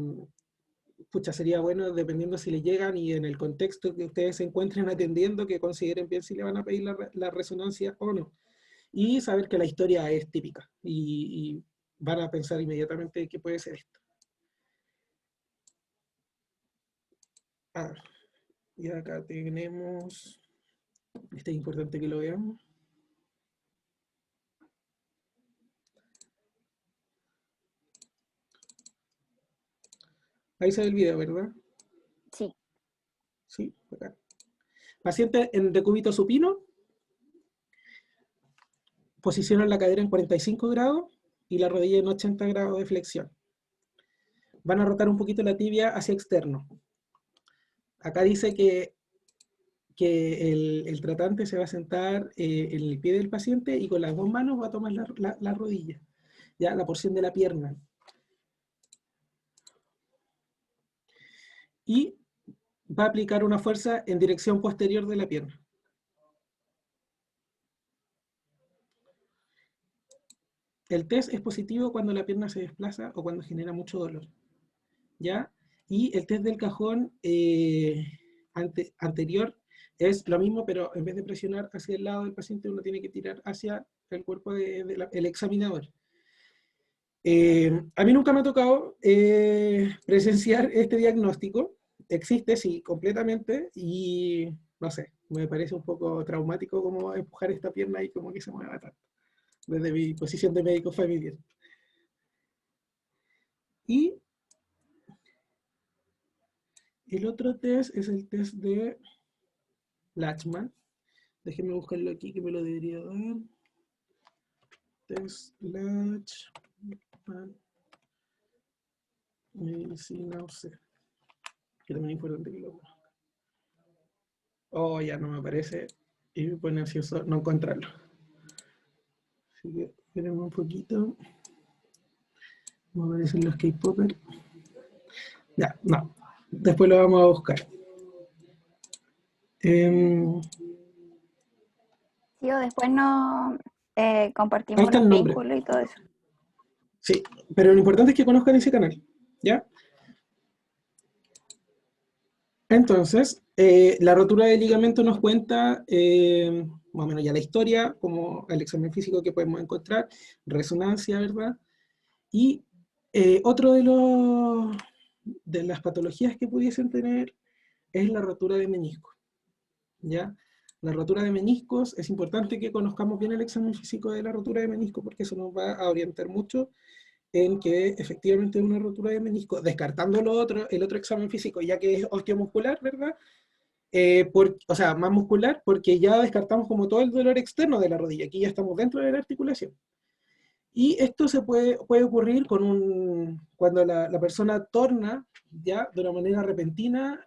pucha, sería bueno, dependiendo si le llegan y en el contexto que ustedes se encuentren atendiendo, que consideren bien si le van a pedir la resonancia o no. Y saber que la historia es típica y van a pensar inmediatamente qué puede ser esto. Ah, y acá tenemos, este es importante que lo veamos. Ahí se ve el video, ¿verdad? Sí. Sí, acá. Paciente en decúbito supino, posicionan la cadera en 45 grados y la rodilla en 80 grados de flexión. Van a rotar un poquito la tibia hacia externo. Acá dice que el tratante se va a sentar en el pie del paciente y con las 2 manos va a tomar la rodilla, ya la porción de la pierna. Y va a aplicar una fuerza en dirección posterior de la pierna. El test es positivo cuando la pierna se desplaza o cuando genera mucho dolor, ¿ya? Y el test del cajón anterior es lo mismo, pero en vez de presionar hacia el lado del paciente, uno tiene que tirar hacia el cuerpo del examinador. A mí nunca me ha tocado presenciar este diagnóstico. Existe, sí, completamente, y no sé, me parece un poco traumático como empujar esta pierna y como que se mueva tanto, desde mi posición de médico familiar. Y el otro test es el test de Lachman. Déjenme buscarlo aquí que me lo debería dar. Test Lachman. Medicina UC. Que también es importante que lo conozca. Oh, ya no me aparece. Y me pone ansioso no encontrarlo. Así que esperemos un poquito. No aparecen los K-Popper. Ya, no. Después lo vamos a buscar. Sí, o después no Ahí compartimos está los el nombre. vínculos y todo eso. Sí, pero lo importante es que conozcan ese canal. ¿Ya? Entonces, la rotura de ligamento nos cuenta más o menos ya la historia, como el examen físico que podemos encontrar, resonancia, ¿verdad? Y otro de las patologías que pudiesen tener es la rotura de menisco, ¿ya? La rotura de meniscos, es importante que conozcamos bien el examen físico de la rotura de menisco, porque eso nos va a orientar mucho en que efectivamente es una rotura de menisco, descartando el otro examen físico, ya que es osteomuscular, ¿verdad? O sea, más muscular, porque ya descartamos como todo el dolor externo de la rodilla, aquí ya estamos dentro de la articulación. Y esto puede ocurrir cuando la persona torna ya de una manera repentina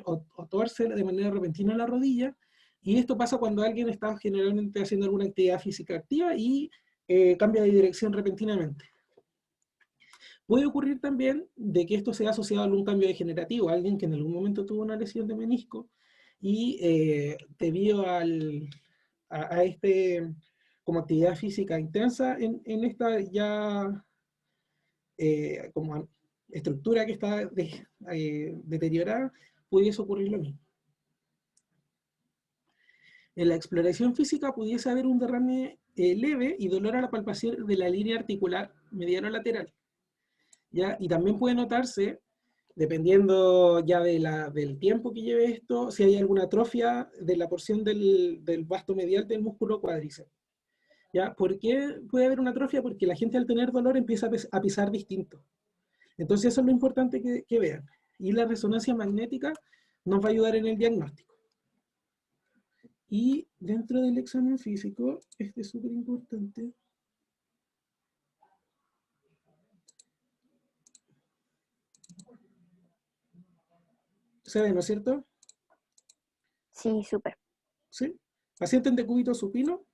o torce de manera repentina la rodilla, y esto pasa cuando alguien está generalmente haciendo alguna actividad física activa y cambia de dirección repentinamente. Puede ocurrir también de que esto sea asociado a algún cambio degenerativo, alguien que en algún momento tuvo una lesión de menisco y debido a este como actividad física intensa en esta ya como estructura que está deteriorada, pudiese ocurrir lo mismo. En la exploración física pudiese haber un derrame leve y dolor a la palpación de la línea articular mediano-lateral. ¿Ya? Y también puede notarse, dependiendo ya del tiempo que lleve esto, si hay alguna atrofia de la porción del vasto medial del músculo cuádriceps. ¿Ya? ¿Por qué puede haber una atrofia? Porque la gente al tener dolor empieza a pisar distinto. Entonces eso es lo importante que vean. Y la resonancia magnética nos va a ayudar en el diagnóstico. Y dentro del examen físico, este es súper importante. ¿Se ve, no es cierto? Sí, súper. ¿Sí? Paciente en decúbito supino.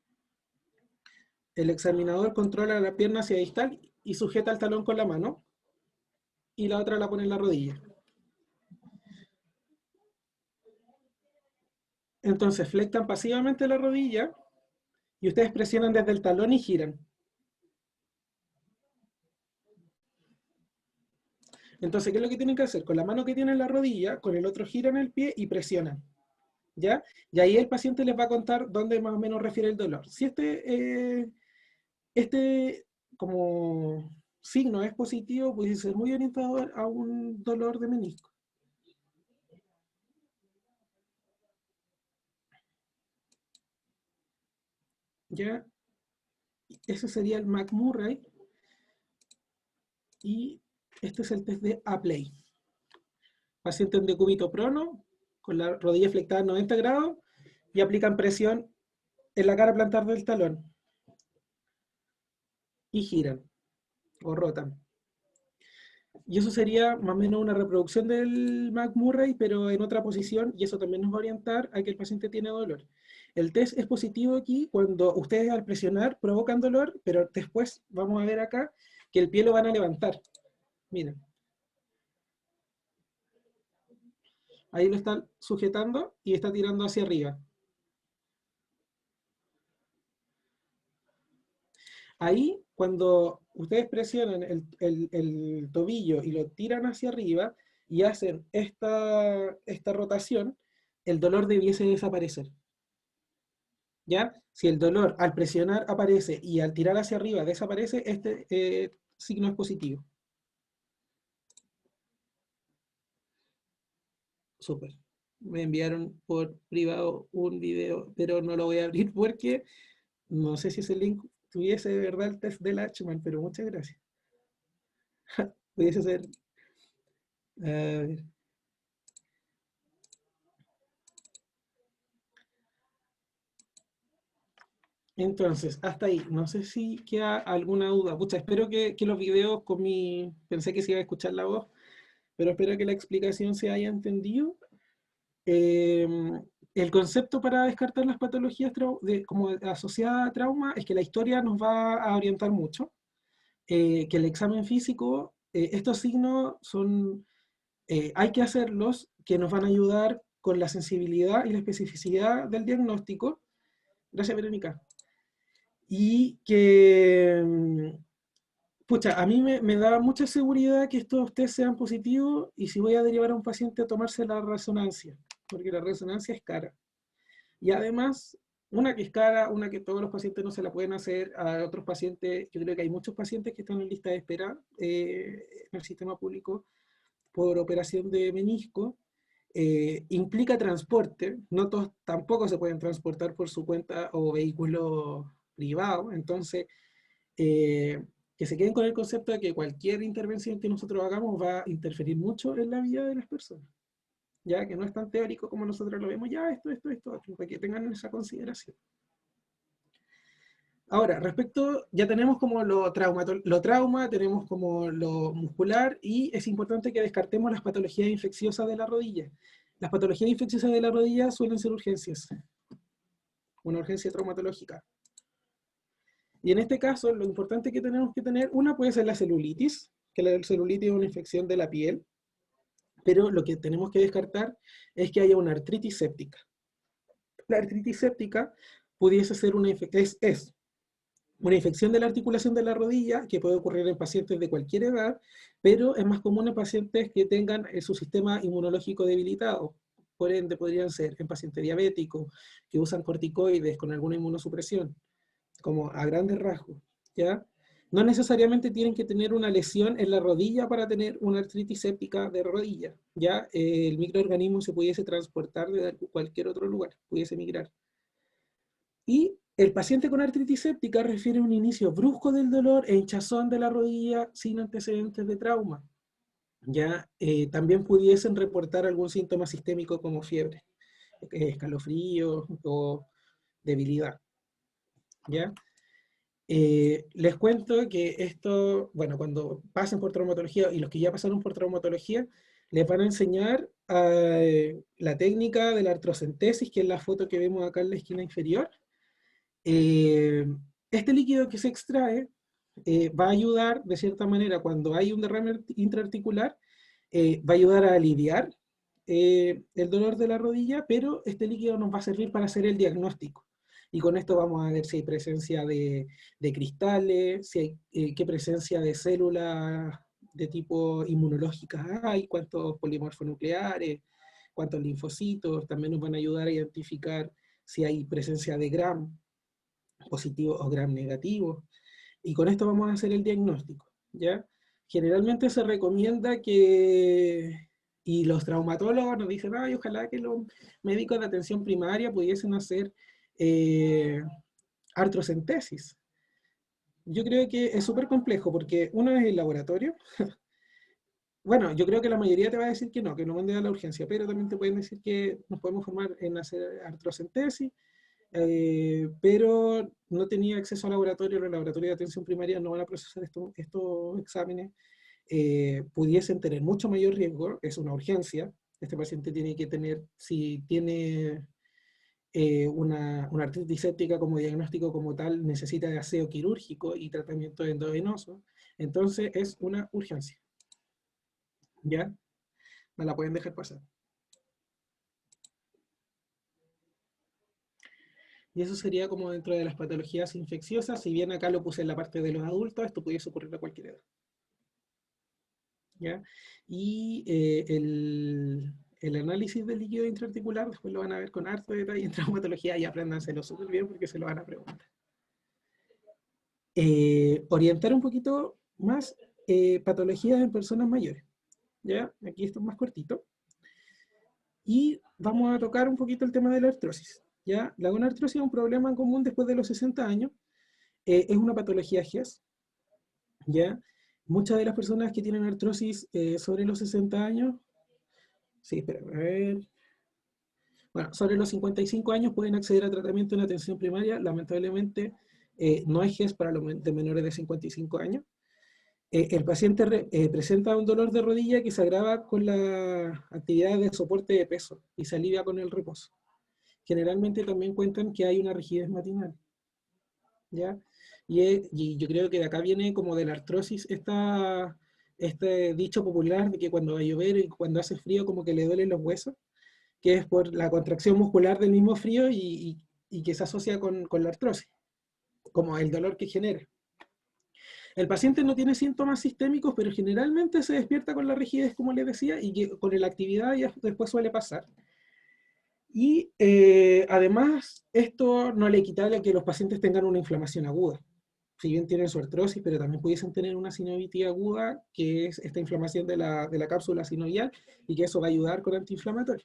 El examinador controla la pierna hacia distal y sujeta el talón con la mano. Y la otra la pone en la rodilla. Entonces flectan pasivamente la rodilla y ustedes presionan desde el talón y giran. Entonces, ¿qué es lo que tienen que hacer? Con la mano que tienen en la rodilla, con el otro giran el pie y presionan. ¿Ya? Y ahí el paciente les va a contar dónde más o menos refiere el dolor. Si este como signo es positivo, puede ser muy orientado a un dolor de menisco. ¿Ya? Ese sería el McMurray. Y este es el test de Apley. Paciente en decúbito prono, con la rodilla flectada a 90 grados, y aplican presión en la cara plantar del talón. Y giran, o rotan. Y eso sería más o menos una reproducción del McMurray, pero en otra posición, y eso también nos va a orientar a que el paciente tiene dolor. El test es positivo aquí cuando ustedes al presionar provocan dolor, pero después vamos a ver acá que el pie lo van a levantar. Miren. Ahí lo están sujetando y está tirando hacia arriba. Ahí, cuando ustedes presionan el tobillo y lo tiran hacia arriba y hacen esta rotación, el dolor debiese desaparecer. ¿Ya? Si el dolor al presionar aparece y al tirar hacia arriba desaparece, este signo es positivo. Súper. Me enviaron por privado un video, pero no lo voy a abrir porque no sé si ese link tuviese de verdad el test del Lachman, pero muchas gracias. Pudiese ser. A ver. Entonces, hasta ahí. No sé si queda alguna duda. Pucha, espero que los videos con mi... Pensé que se iba a escuchar la voz, pero espero que la explicación se haya entendido. Eh, el concepto para descartar las patologías como asociadas a trauma es que la historia nos va a orientar mucho, que el examen físico, estos signos son, hay que hacerlos, que nos van a ayudar con la sensibilidad y la especificidad del diagnóstico. Gracias, Verónica. Y que, pucha, a mí me da mucha seguridad que estos test sean positivos y si voy a derivar a un paciente a tomarse la resonancia, porque la resonancia es cara. Y además, una que es cara, una que todos los pacientes no se la pueden hacer, a otros pacientes, yo creo que hay muchos pacientes que están en lista de espera en el sistema público por operación de menisco, implica transporte, no todos tampoco se pueden transportar por su cuenta o vehículo privado, entonces que se queden con el concepto de que cualquier intervención que nosotros hagamos va a interferir mucho en la vida de las personas, ya que no es tan teórico como nosotros lo vemos, ya esto, para que tengan esa consideración. Ahora, respecto, ya tenemos como lo trauma, tenemos como lo muscular, y es importante que descartemos las patologías infecciosas de la rodilla. Las patologías infecciosas de la rodilla suelen ser urgencias, una urgencia traumatológica. Y en este caso, lo importante que tenemos que tener, una puede ser la celulitis, que la celulitis es una infección de la piel, pero lo que tenemos que descartar es que haya una artritis séptica. La artritis séptica pudiese ser una una infección de la articulación de la rodilla que puede ocurrir en pacientes de cualquier edad, pero es más común en pacientes que tengan su sistema inmunológico debilitado. Por ende, podrían ser en pacientes diabéticos que usan corticoides con alguna inmunosupresión, como a grandes rasgos, ¿ya? No necesariamente tienen que tener una lesión en la rodilla para tener una artritis séptica de rodilla, ¿ya? El microorganismo se pudiese transportar de cualquier otro lugar, pudiese migrar. Y el paciente con artritis séptica refiere a un inicio brusco del dolor e hinchazón de la rodilla sin antecedentes de trauma. ¿Ya? También pudiesen reportar algún síntoma sistémico como fiebre, escalofrío o debilidad. ¿Ya? Les cuento que esto, bueno, cuando pasen por traumatología y los que ya pasaron por traumatología, les van a enseñar la técnica de la artrocentesis, que es la foto que vemos acá en la esquina inferior. Este líquido que se extrae va a ayudar, de cierta manera, cuando hay un derrame intraarticular, va a ayudar a aliviar el dolor de la rodilla, pero este líquido nos va a servir para hacer el diagnóstico. Y con esto vamos a ver si hay presencia de cristales, si hay qué presencia de células de tipo inmunológicas hay, cuántos polimorfos nucleares, cuántos linfocitos, también nos van a ayudar a identificar si hay presencia de Gram positivo o Gram negativo. Y con esto vamos a hacer el diagnóstico, ¿ya? Generalmente se recomienda que, y los traumatólogos nos dicen, ay, ojalá que los médicos de atención primaria pudiesen hacer artrocentesis. Yo creo que es súper complejo porque uno es el laboratorio. Bueno, yo creo que la mayoría te va a decir que no mande a la urgencia, pero también te pueden decir que nos podemos formar en hacer artrocentesis, pero no tenía acceso al laboratorio, los laboratorios de atención primaria no van a procesar estos exámenes, pudiesen tener mucho mayor riesgo, es una urgencia, este paciente tiene que tener, si tiene una artritis séptica como diagnóstico como tal, necesita de aseo quirúrgico y tratamiento endovenoso, entonces es una urgencia, ¿ya? No la pueden dejar pasar. Y eso sería como dentro de las patologías infecciosas, si bien acá lo puse en la parte de los adultos, esto pudiese ocurrir a cualquier edad. ¿Ya? Y el análisis del líquido intraarticular, después lo van a ver con harto detalle en traumatología y apréndanselo súper bien porque se lo van a preguntar. Orientar un poquito más patologías en personas mayores. ¿Ya? Aquí esto es más cortito. Y vamos a tocar un poquito el tema de la artrosis. ¿Ya? La gonartrosis es un problema común después de los 60 años. Es una patología GES. ¿Ya? Muchas de las personas que tienen artrosis sobre los 60 años, sí, espera, a ver. Bueno, sobre los 55 años pueden acceder a tratamiento en atención primaria. Lamentablemente, no hay GES para los de menores de 55 años. El paciente presenta un dolor de rodilla que se agrava con la actividad de soporte de peso y se alivia con el reposo. Generalmente también cuentan que hay una rigidez matinal, ¿ya? Y yo creo que de acá viene como de la artrosis este dicho popular de que cuando va a llover y cuando hace frío como que le duelen los huesos, que es por la contracción muscular del mismo frío y que se asocia con la artrosis, como el dolor que genera. El paciente no tiene síntomas sistémicos, pero generalmente se despierta con la rigidez, como les decía, y que con la actividad ya después suele pasar. Y además, esto no le quita a que los pacientes tengan una inflamación aguda. Si bien tienen su artrosis, pero también pudiesen tener una sinovitis aguda, que es esta inflamación de la cápsula sinovial, y que eso va a ayudar con antiinflamatorio.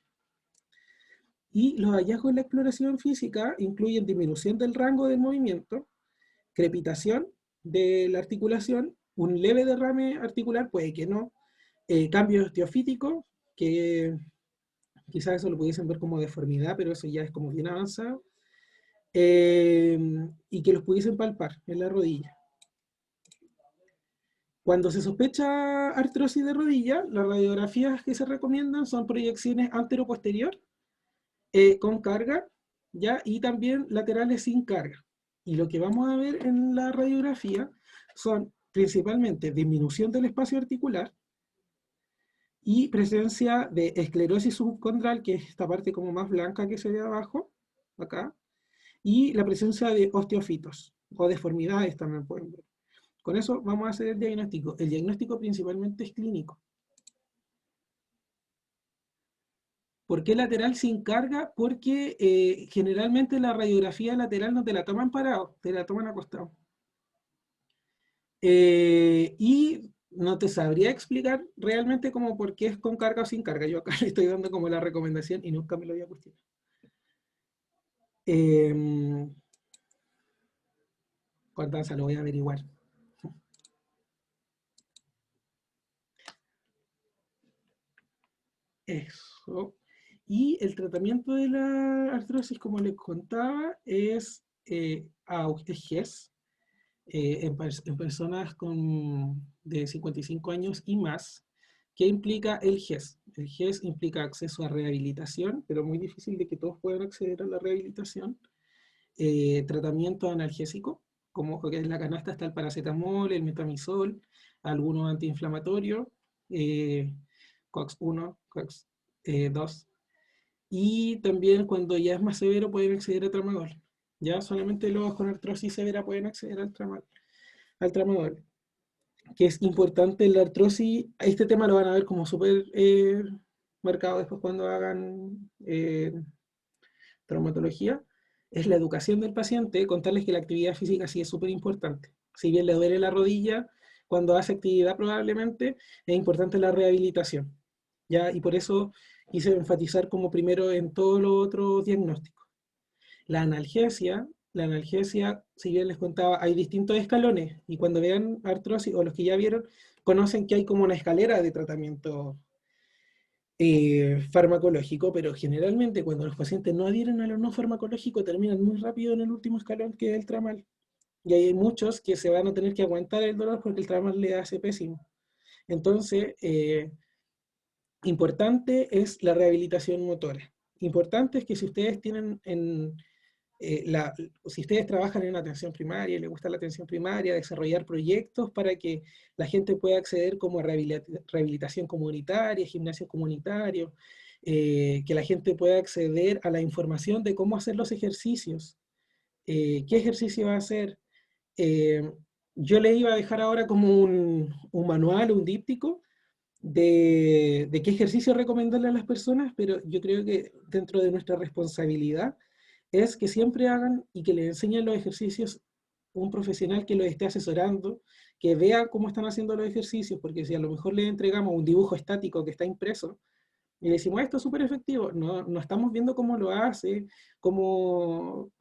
Y los hallazgos en la exploración física incluyen disminución del rango del movimiento, crepitación de la articulación, un leve derrame articular, puede que no, cambios osteofíticos, que quizás eso lo pudiesen ver como deformidad, pero eso ya es como bien avanzado, y que los pudiesen palpar en la rodilla. Cuando se sospecha artrosis de rodilla, las radiografías que se recomiendan son proyecciones antero-posterior, con carga, ¿ya? Y también laterales sin carga. Y lo que vamos a ver en la radiografía son principalmente disminución del espacio articular y presencia de esclerosis subcondral, que es esta parte como más blanca que se ve abajo, acá, y la presencia de osteofitos o deformidades también pueden ver. Con eso vamos a hacer el diagnóstico. El diagnóstico principalmente es clínico. ¿Por qué lateral sin carga? Porque generalmente la radiografía lateral no te la toman parado, te la toman acostado. Y no te sabría explicar realmente como por qué es con carga o sin carga. Yo acá le estoy dando como la recomendación y nunca me lo había cuestionado. ¿Cuántas lo voy a averiguar? Eso. Y el tratamiento de la artrosis, como les contaba, es GES en personas de 55 años y más. ¿Qué implica el GES? El GES implica acceso a rehabilitación, pero muy difícil de que todos puedan acceder a la rehabilitación. Tratamiento analgésico, como que en la canasta está el paracetamol, el metamizol, algunos antiinflamatorios, COX-1, COX-2, y también cuando ya es más severo pueden acceder a tramadol. Ya solamente los con artrosis severa pueden acceder al tramadol. Que es importante en la artrosis, este tema lo van a ver como súper marcado después cuando hagan traumatología, es la educación del paciente, contarles que la actividad física sí es súper importante. Si bien le duele la rodilla, cuando hace actividad probablemente, es importante la rehabilitación. ¿Ya? Y por eso quise enfatizar como primero en todos los otros diagnósticos. La analgesia, si bien les contaba, hay distintos escalones, y cuando vean artrosis, o los que ya vieron, conocen que hay como una escalera de tratamiento farmacológico, pero generalmente cuando los pacientes no adhieren a lo no farmacológico terminan muy rápido en el último escalón, que es el tramal. Y hay muchos que se van a tener que aguantar el dolor porque el tramal le hace pésimo. Entonces, importante es la rehabilitación motora. Importante es que si ustedes tienen si ustedes trabajan en atención primaria, les gusta la atención primaria, desarrollar proyectos para que la gente pueda acceder como a rehabilitación comunitaria, gimnasios comunitarios, que la gente pueda acceder a la información de cómo hacer los ejercicios, qué ejercicio va a hacer. Eh, yo le iba a dejar ahora como un manual, un díptico, de qué ejercicio recomendarle a las personas, pero yo creo que dentro de nuestra responsabilidad es que siempre hagan y que les enseñen los ejercicios un profesional que los esté asesorando, que vea cómo están haciendo los ejercicios, porque si a lo mejor le entregamos un dibujo estático que está impreso y le decimos, esto es súper efectivo, no estamos viendo cómo lo hace, cómo,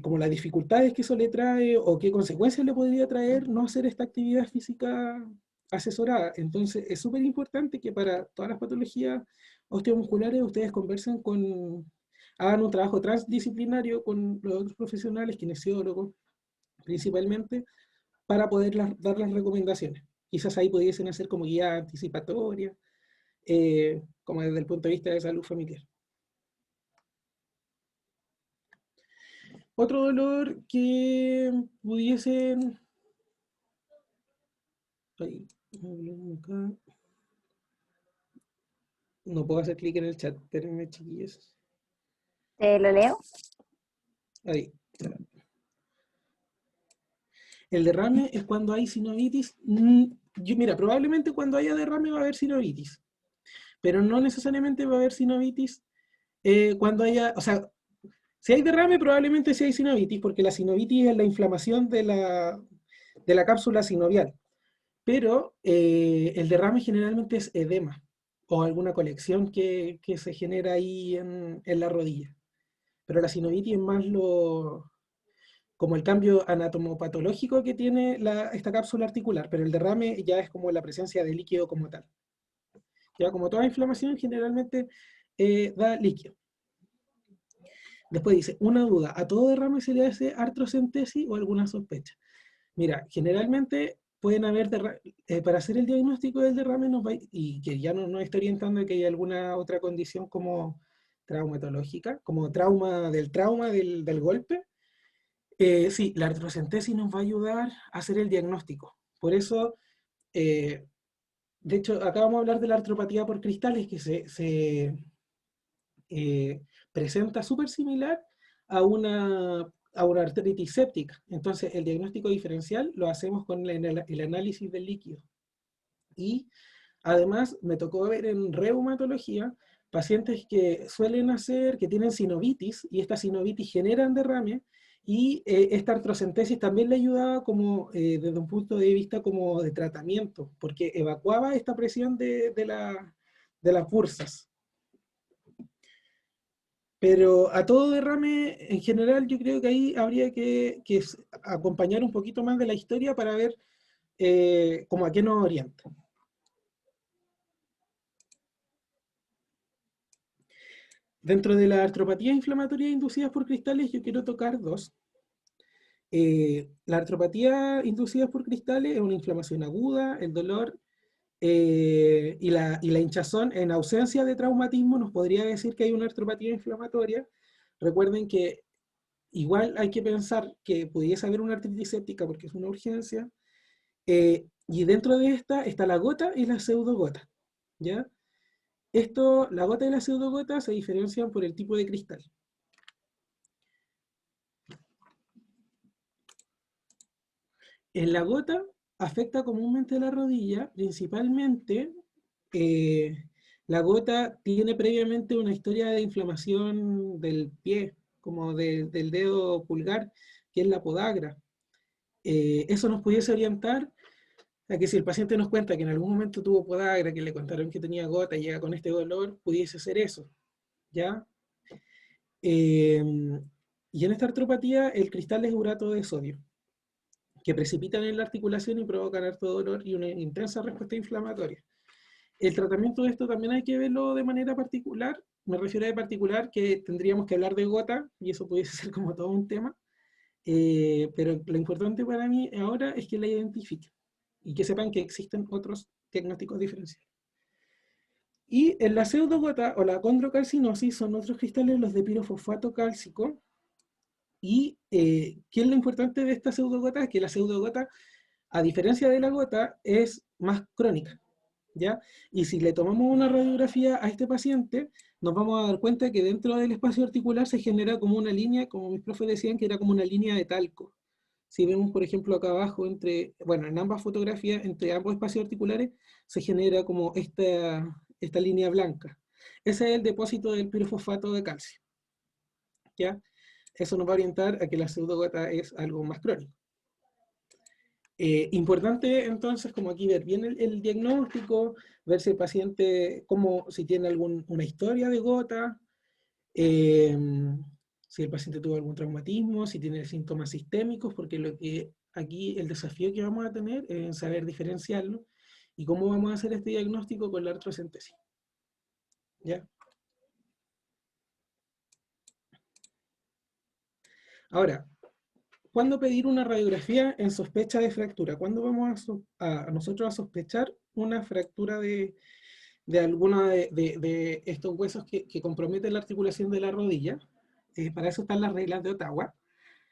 como las dificultades que eso le trae o qué consecuencias le podría traer no hacer esta actividad física asesorada. Entonces, es súper importante que para todas las patologías osteomusculares ustedes conversen hagan un trabajo transdisciplinario con los otros profesionales, kinesiólogos principalmente, para poder dar las recomendaciones. Quizás ahí pudiesen hacer como guía anticipatoria, como desde el punto de vista de salud familiar. Otro dolor que pudiesen... Ahí, acá. No puedo hacer clic en el chat, espérenme, chiquillos. ¿Te lo leo? Ahí. El derrame es cuando hay sinovitis. Mira, probablemente cuando haya derrame va a haber sinovitis, pero no necesariamente va a haber sinovitis cuando haya, o sea, si hay derrame probablemente sí hay sinovitis, porque la sinovitis es la inflamación de la cápsula sinovial, pero el derrame generalmente es edema o alguna colección que se genera ahí en la rodilla, pero la sinovitis es más como el cambio anatomopatológico que tiene esta cápsula articular, pero el derrame ya es como la presencia de líquido como tal. Ya como toda inflamación generalmente da líquido. Después dice, una duda, ¿a todo derrame se le hace artrocentesis o alguna sospecha? Mira, generalmente pueden haber para hacer el diagnóstico del derrame y que ya no está orientando a que haya alguna otra condición como traumatológica, como trauma del golpe. Sí, la artrocentesis nos va a ayudar a hacer el diagnóstico. Por eso, de hecho, acá vamos a hablar de la artropatía por cristales, que se presenta súper similar a una artritis séptica. Entonces, el diagnóstico diferencial lo hacemos con el análisis del líquido. Y además, me tocó ver en reumatología pacientes que que tienen sinovitis, y esta sinovitis generan derrame, y esta artrocentesis también le ayudaba como desde un punto de vista como de tratamiento, porque evacuaba esta presión de las bursas. Pero a todo derrame, en general, yo creo que ahí habría que acompañar un poquito más de la historia para ver como a qué nos orienta. Dentro de la artropatía inflamatoria inducidas por cristales, yo quiero tocar dos. La artropatía inducida por cristales es una inflamación aguda, el dolor y la hinchazón en ausencia de traumatismo nos podría decir que hay una artropatía inflamatoria. Recuerden que igual hay que pensar que pudiese haber una artritis séptica porque es una urgencia, y dentro de esta está la gota y la pseudogota, ¿ya? La gota y la pseudogota se diferencian por el tipo de cristal. En la gota afecta comúnmente la rodilla, principalmente la gota tiene previamente una historia de inflamación del pie, como del dedo pulgar, que es la podagra. Eso nos pudiese orientar a que si el paciente nos cuenta que en algún momento tuvo podagra, que le contaron que tenía gota y llega con este dolor, pudiese ser eso, ¿ya? Y en esta artropatía el cristal es urato de sodio, que precipitan en la articulación y provocan harto dolor y una intensa respuesta inflamatoria. El tratamiento de esto también hay que verlo de manera particular. Me refiero a de particular que tendríamos que hablar de gota, y eso pudiese ser como todo un tema. Pero lo importante para mí ahora es que la identifiquen y que sepan que existen otros diagnósticos diferenciales. Y en la pseudogota o la condrocalcinosis son otros cristales, los de pirofosfato cálcico. Y ¿qué es lo importante de esta pseudogota? Es que la pseudogota, a diferencia de la gota, es más crónica, ¿ya? Y si le tomamos una radiografía a este paciente, nos vamos a dar cuenta que dentro del espacio articular se genera como una línea, como mis profes decían, que era como una línea de talco. Si vemos, por ejemplo, acá abajo, en ambas fotografías, entre ambos espacios articulares, se genera como esta línea blanca. Ese es el depósito del pirofosfato de calcio, ¿ya? Eso nos va a orientar a que la pseudogota es algo más crónico. Importante entonces, como aquí ver bien el diagnóstico, ver si el paciente, si tiene una historia de gota, si el paciente tuvo algún traumatismo, si tiene síntomas sistémicos, porque aquí el desafío que vamos a tener es saber diferenciarlo, ¿Y cómo vamos a hacer este diagnóstico? Con la artrocentesis. ¿Ya? Ahora, ¿cuándo pedir una radiografía en sospecha de fractura? ¿Cuándo vamos a nosotros a sospechar una fractura de alguno de estos huesos que comprometen la articulación de la rodilla? Para eso están las reglas de Ottawa,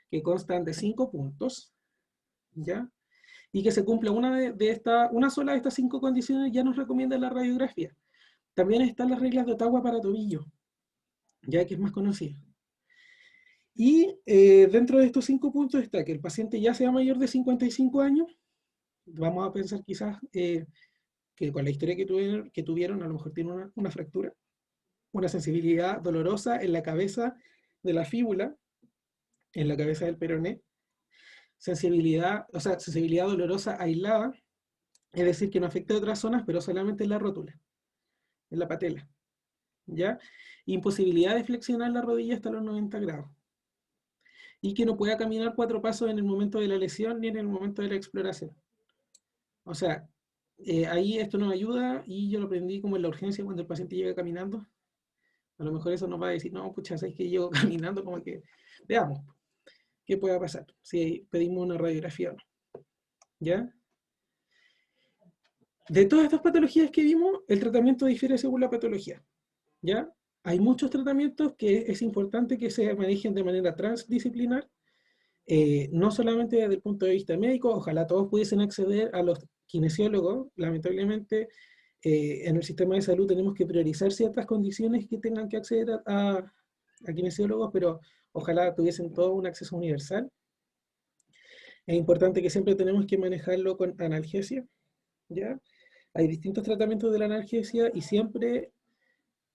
que constan de 5 puntos, ¿ya? Y que se cumpla una sola de estas 5 condiciones, ya nos recomienda la radiografía. También están las reglas de Ottawa para tobillo, ya que es más conocida. Y dentro de estos 5 puntos está que el paciente ya sea mayor de 55 años, vamos a pensar quizás que con la historia que tuvieron a lo mejor tiene una fractura, una sensibilidad dolorosa en la cabeza de la fíbula, en la cabeza del peroné, sensibilidad dolorosa aislada, es decir, que no afecta a otras zonas, pero solamente en la rótula, en la patela, ¿ya? Imposibilidad de flexionar la rodilla hasta los 90 grados. Y que no pueda caminar 4 pasos en el momento de la lesión ni en el momento de la exploración. O sea, ahí esto nos ayuda, y yo lo aprendí como en la urgencia cuando el paciente llega caminando. A lo mejor eso nos va a decir, no, pucha, ¿sabes que llego caminando? Como que, veamos, ¿qué pueda pasar? Si pedimos una radiografía o no. ¿Ya? De todas estas patologías que vimos, el tratamiento difiere según la patología. ¿Ya? Hay muchos tratamientos que es importante que se manejen de manera transdisciplinar, no solamente desde el punto de vista médico. Ojalá todos pudiesen acceder a los kinesiólogos. Lamentablemente, en el sistema de salud tenemos que priorizar ciertas condiciones que tengan que acceder a kinesiólogos, pero ojalá tuviesen todo un acceso universal. Es importante que siempre tenemos que manejarlo con analgesia, ¿ya? Hay distintos tratamientos de la analgesia, y siempre,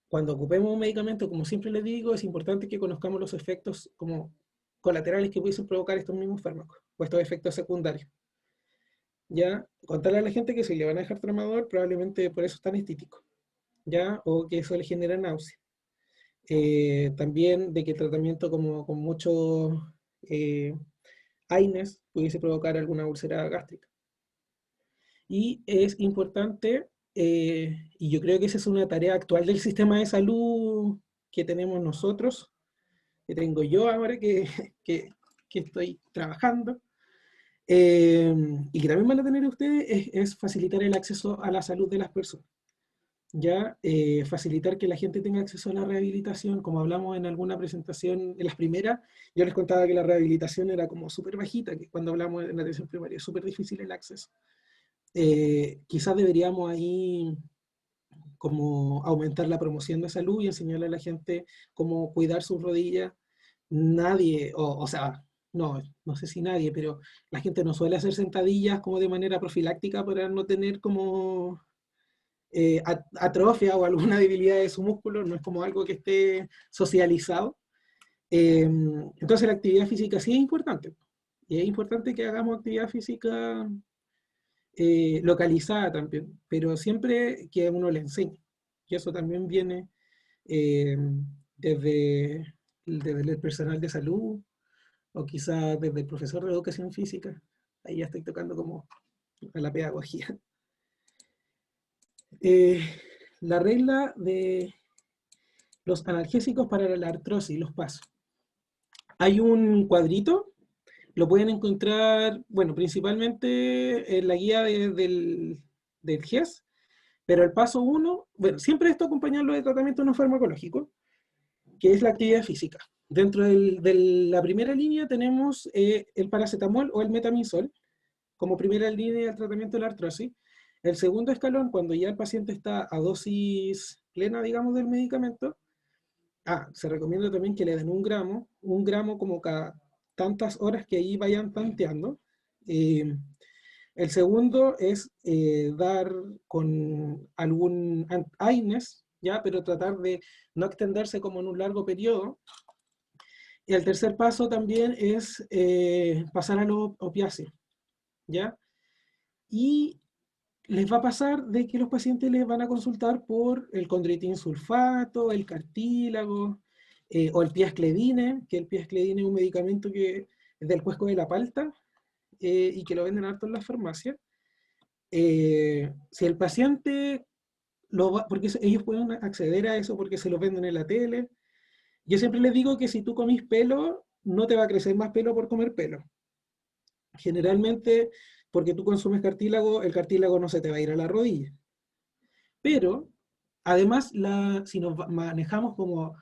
cuando ocupemos un medicamento, como siempre les digo, es importante que conozcamos los efectos como colaterales que pudiesen provocar estos mismos fármacos, o estos efectos secundarios. ¿Ya? Contarle a la gente que si le van a dejar tramador, probablemente por eso es tan estítico, ¿ya? O que eso le genera náusea. También de que el tratamiento como con mucho AINES pudiese provocar alguna úlcera gástrica. Y es importante, y yo creo que esa es una tarea actual del sistema de salud que tenemos nosotros, que tengo yo ahora que estoy trabajando, y que también van a tener ustedes, es facilitar el acceso a la salud de las personas. Ya, facilitar que la gente tenga acceso a la rehabilitación. Como hablamos en alguna presentación, en las primeras, yo les contaba que la rehabilitación era como súper bajita, que cuando hablamos en la atención primaria es súper difícil el acceso. Quizás deberíamos ahí como aumentar la promoción de salud y enseñarle a la gente cómo cuidar sus rodillas. Nadie, o sea, no sé si nadie, pero la gente no suele hacer sentadillas como de manera profiláctica para no tener como atrofia o alguna debilidad de su músculo. No es como algo que esté socializado. Entonces la actividad física sí es importante. Y es importante que hagamos actividad física localizada también, pero siempre que uno le enseñe. Y eso también viene eh, desde el personal de salud, o quizás desde el profesor de educación física. Ahí ya estoy tocando como a la pedagogía. La regla de los analgésicos para la artrosis, los pasos. Hay un cuadrito, lo pueden encontrar, bueno, principalmente en la guía del GES, pero el paso 1, bueno, siempre esto acompañarlo de tratamiento no farmacológico, que es la actividad física. Dentro de la primera línea tenemos el paracetamol o el metamizol, como primera línea del tratamiento de la artrosis. El segundo escalón, cuando ya el paciente está a dosis plena, digamos, del medicamento, se recomienda también que le den 1 gramo como cada tantas horas que ahí vayan tanteando. El segundo es dar con algún AINES, ¿ya? Pero tratar de no extenderse como en un largo periodo. Y el tercer paso también es pasar a los opiáceos, ¿ya? Y les va a pasar de que los pacientes les van a consultar por el condroitin sulfato, el cartílago, o el piascledine, que el piascledine es un medicamento que es del cuesco de la palta, y que lo venden harto en las farmacias. Si el paciente porque ellos pueden acceder a eso porque se lo venden en la tele. Yo siempre les digo que si tú comís pelo, no te va a crecer más pelo por comer pelo. Generalmente, porque tú consumes cartílago, el cartílago no se te va a ir a la rodilla. Pero, además, si nos manejamos como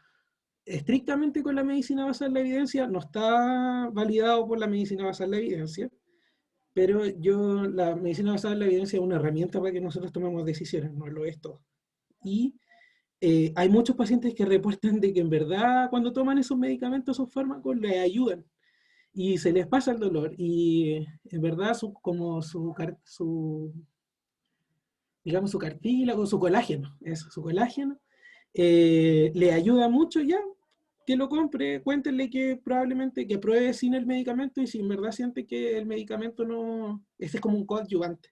estrictamente con la medicina basada en la evidencia, no está validado por la medicina basada en la evidencia, pero la medicina basada en la evidencia es una herramienta para que nosotros tomemos decisiones, no lo es todo. Y hay muchos pacientes que reportan de que en verdad cuando toman esos medicamentos, esos fármacos, les ayudan y se les pasa el dolor. Y en verdad, digamos, su cartílago, su colágeno, le ayuda mucho ya. Que lo compre, cuéntenle que probablemente que pruebe sin el medicamento y si en verdad siente que el medicamento no, ese es como un coadyuvante.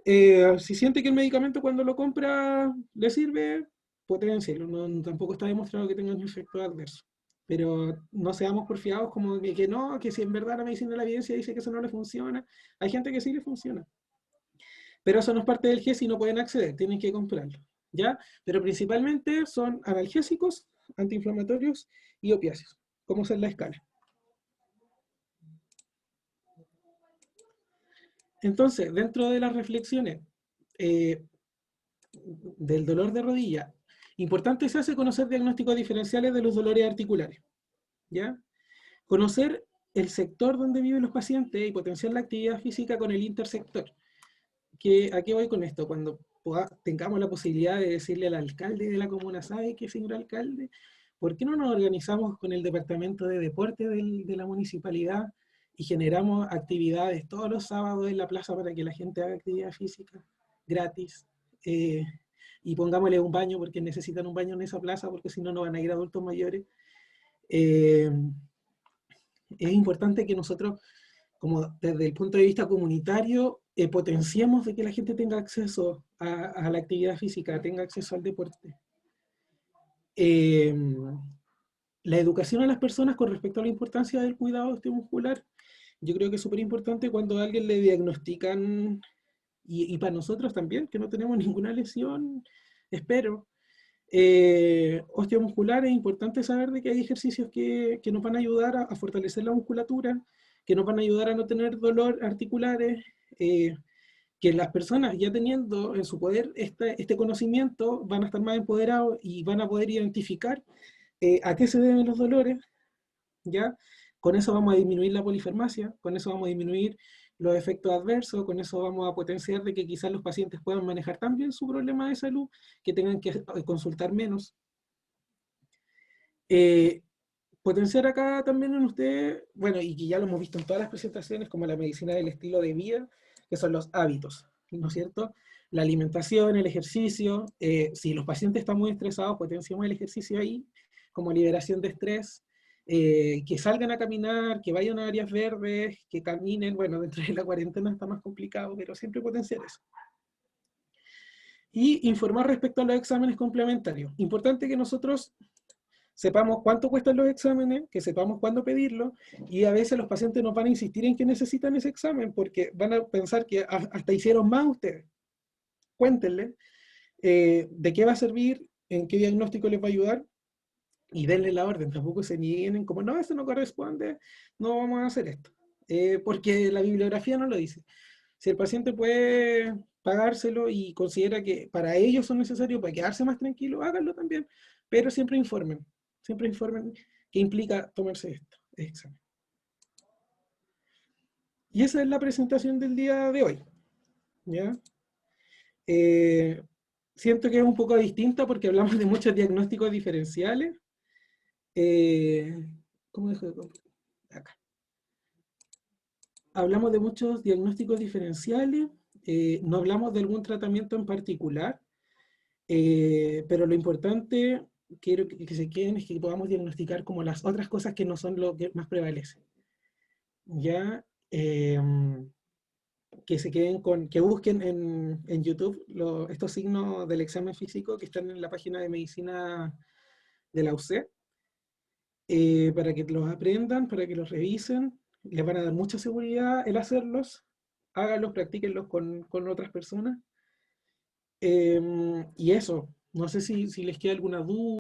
Si siente que el medicamento cuando lo compra le sirve, potencialo. No, tampoco está demostrado que tenga un efecto adverso. Pero no seamos porfiados como que no, que si en verdad la medicina de la evidencia dice que eso no le funciona. Hay gente que sí le funciona. Pero eso no es parte del GES y no pueden acceder, tienen que comprarlo. ¿Ya? Pero principalmente son analgésicos, antiinflamatorios y opiáceos. ¿Cómo es la escala? Entonces, dentro de las reflexiones del dolor de rodilla, importante se hace conocer diagnósticos diferenciales de los dolores articulares. ¿Ya? Conocer el sector donde viven los pacientes y potenciar la actividad física con el intersector. ¿A qué voy con esto? Cuando tengamos la posibilidad de decirle al alcalde de la comuna, ¿sabe qué, señor alcalde? ¿Por qué no nos organizamos con el departamento de deporte de la municipalidad y generamos actividades todos los sábados en la plaza para que la gente haga actividad física gratis? Y pongámosle un baño porque necesitan un baño en esa plaza porque si no, no van a ir adultos mayores. Es importante que nosotros, como desde el punto de vista comunitario, potenciemos de que la gente tenga acceso a la actividad física, tenga acceso al deporte. La educación a las personas con respecto a la importancia del cuidado osteomuscular, yo creo que es súper importante cuando a alguien le diagnostican, y para nosotros también, que no tenemos ninguna lesión, espero, osteomuscular, es importante saber de que hay ejercicios que nos van a ayudar a fortalecer la musculatura, que nos van a ayudar a no tener dolor articulares, que las personas ya teniendo en su poder este conocimiento van a estar más empoderados y van a poder identificar a qué se deben los dolores, ¿ya? Con eso vamos a disminuir la polifarmacia, con eso vamos a disminuir los efectos adversos, con eso vamos a potenciar de que quizás los pacientes puedan manejar tan bien su problema de salud que tengan que consultar menos. Potenciar acá también en usted, bueno, y que ya lo hemos visto en todas las presentaciones, como la medicina del estilo de vida, que son los hábitos, ¿no es cierto? La alimentación, el ejercicio, si los pacientes están muy estresados, potenciamos el ejercicio ahí, como liberación de estrés, que salgan a caminar, que vayan a áreas verdes, que caminen, bueno, dentro de la cuarentena está más complicado, pero siempre potenciar eso. Y informar respecto a los exámenes complementarios. Importante que nosotros sepamos cuánto cuestan los exámenes, que sepamos cuándo pedirlo, y a veces los pacientes nos van a insistir en que necesitan ese examen, porque van a pensar que hasta hicieron más ustedes. Cuéntenle de qué va a servir, en qué diagnóstico les va a ayudar, y denle la orden. Tampoco se nieguen como, no, esto no corresponde, no vamos a hacer esto. Porque la bibliografía no lo dice. Si el paciente puede pagárselo y considera que para ellos son necesarios para quedarse más tranquilo, háganlo también, pero siempre informen qué implica tomarse esto, este examen. Y esa es la presentación del día de hoy, ¿ya? Siento que es un poco distinta porque hablamos de muchos diagnósticos diferenciales. ¿Cómo dejo de compartir? Acá. Hablamos de muchos diagnósticos diferenciales, no hablamos de algún tratamiento en particular, pero lo importante, quiero que se queden, es que podamos diagnosticar como las otras cosas que no son lo que más prevalece. Ya, que se queden que busquen en YouTube estos signos del examen físico que están en la página de medicina de la UC, para que los aprendan, para que los revisen, les van a dar mucha seguridad el hacerlos, háganlos, practíquenlos con otras personas. Y eso, no sé si les queda alguna duda.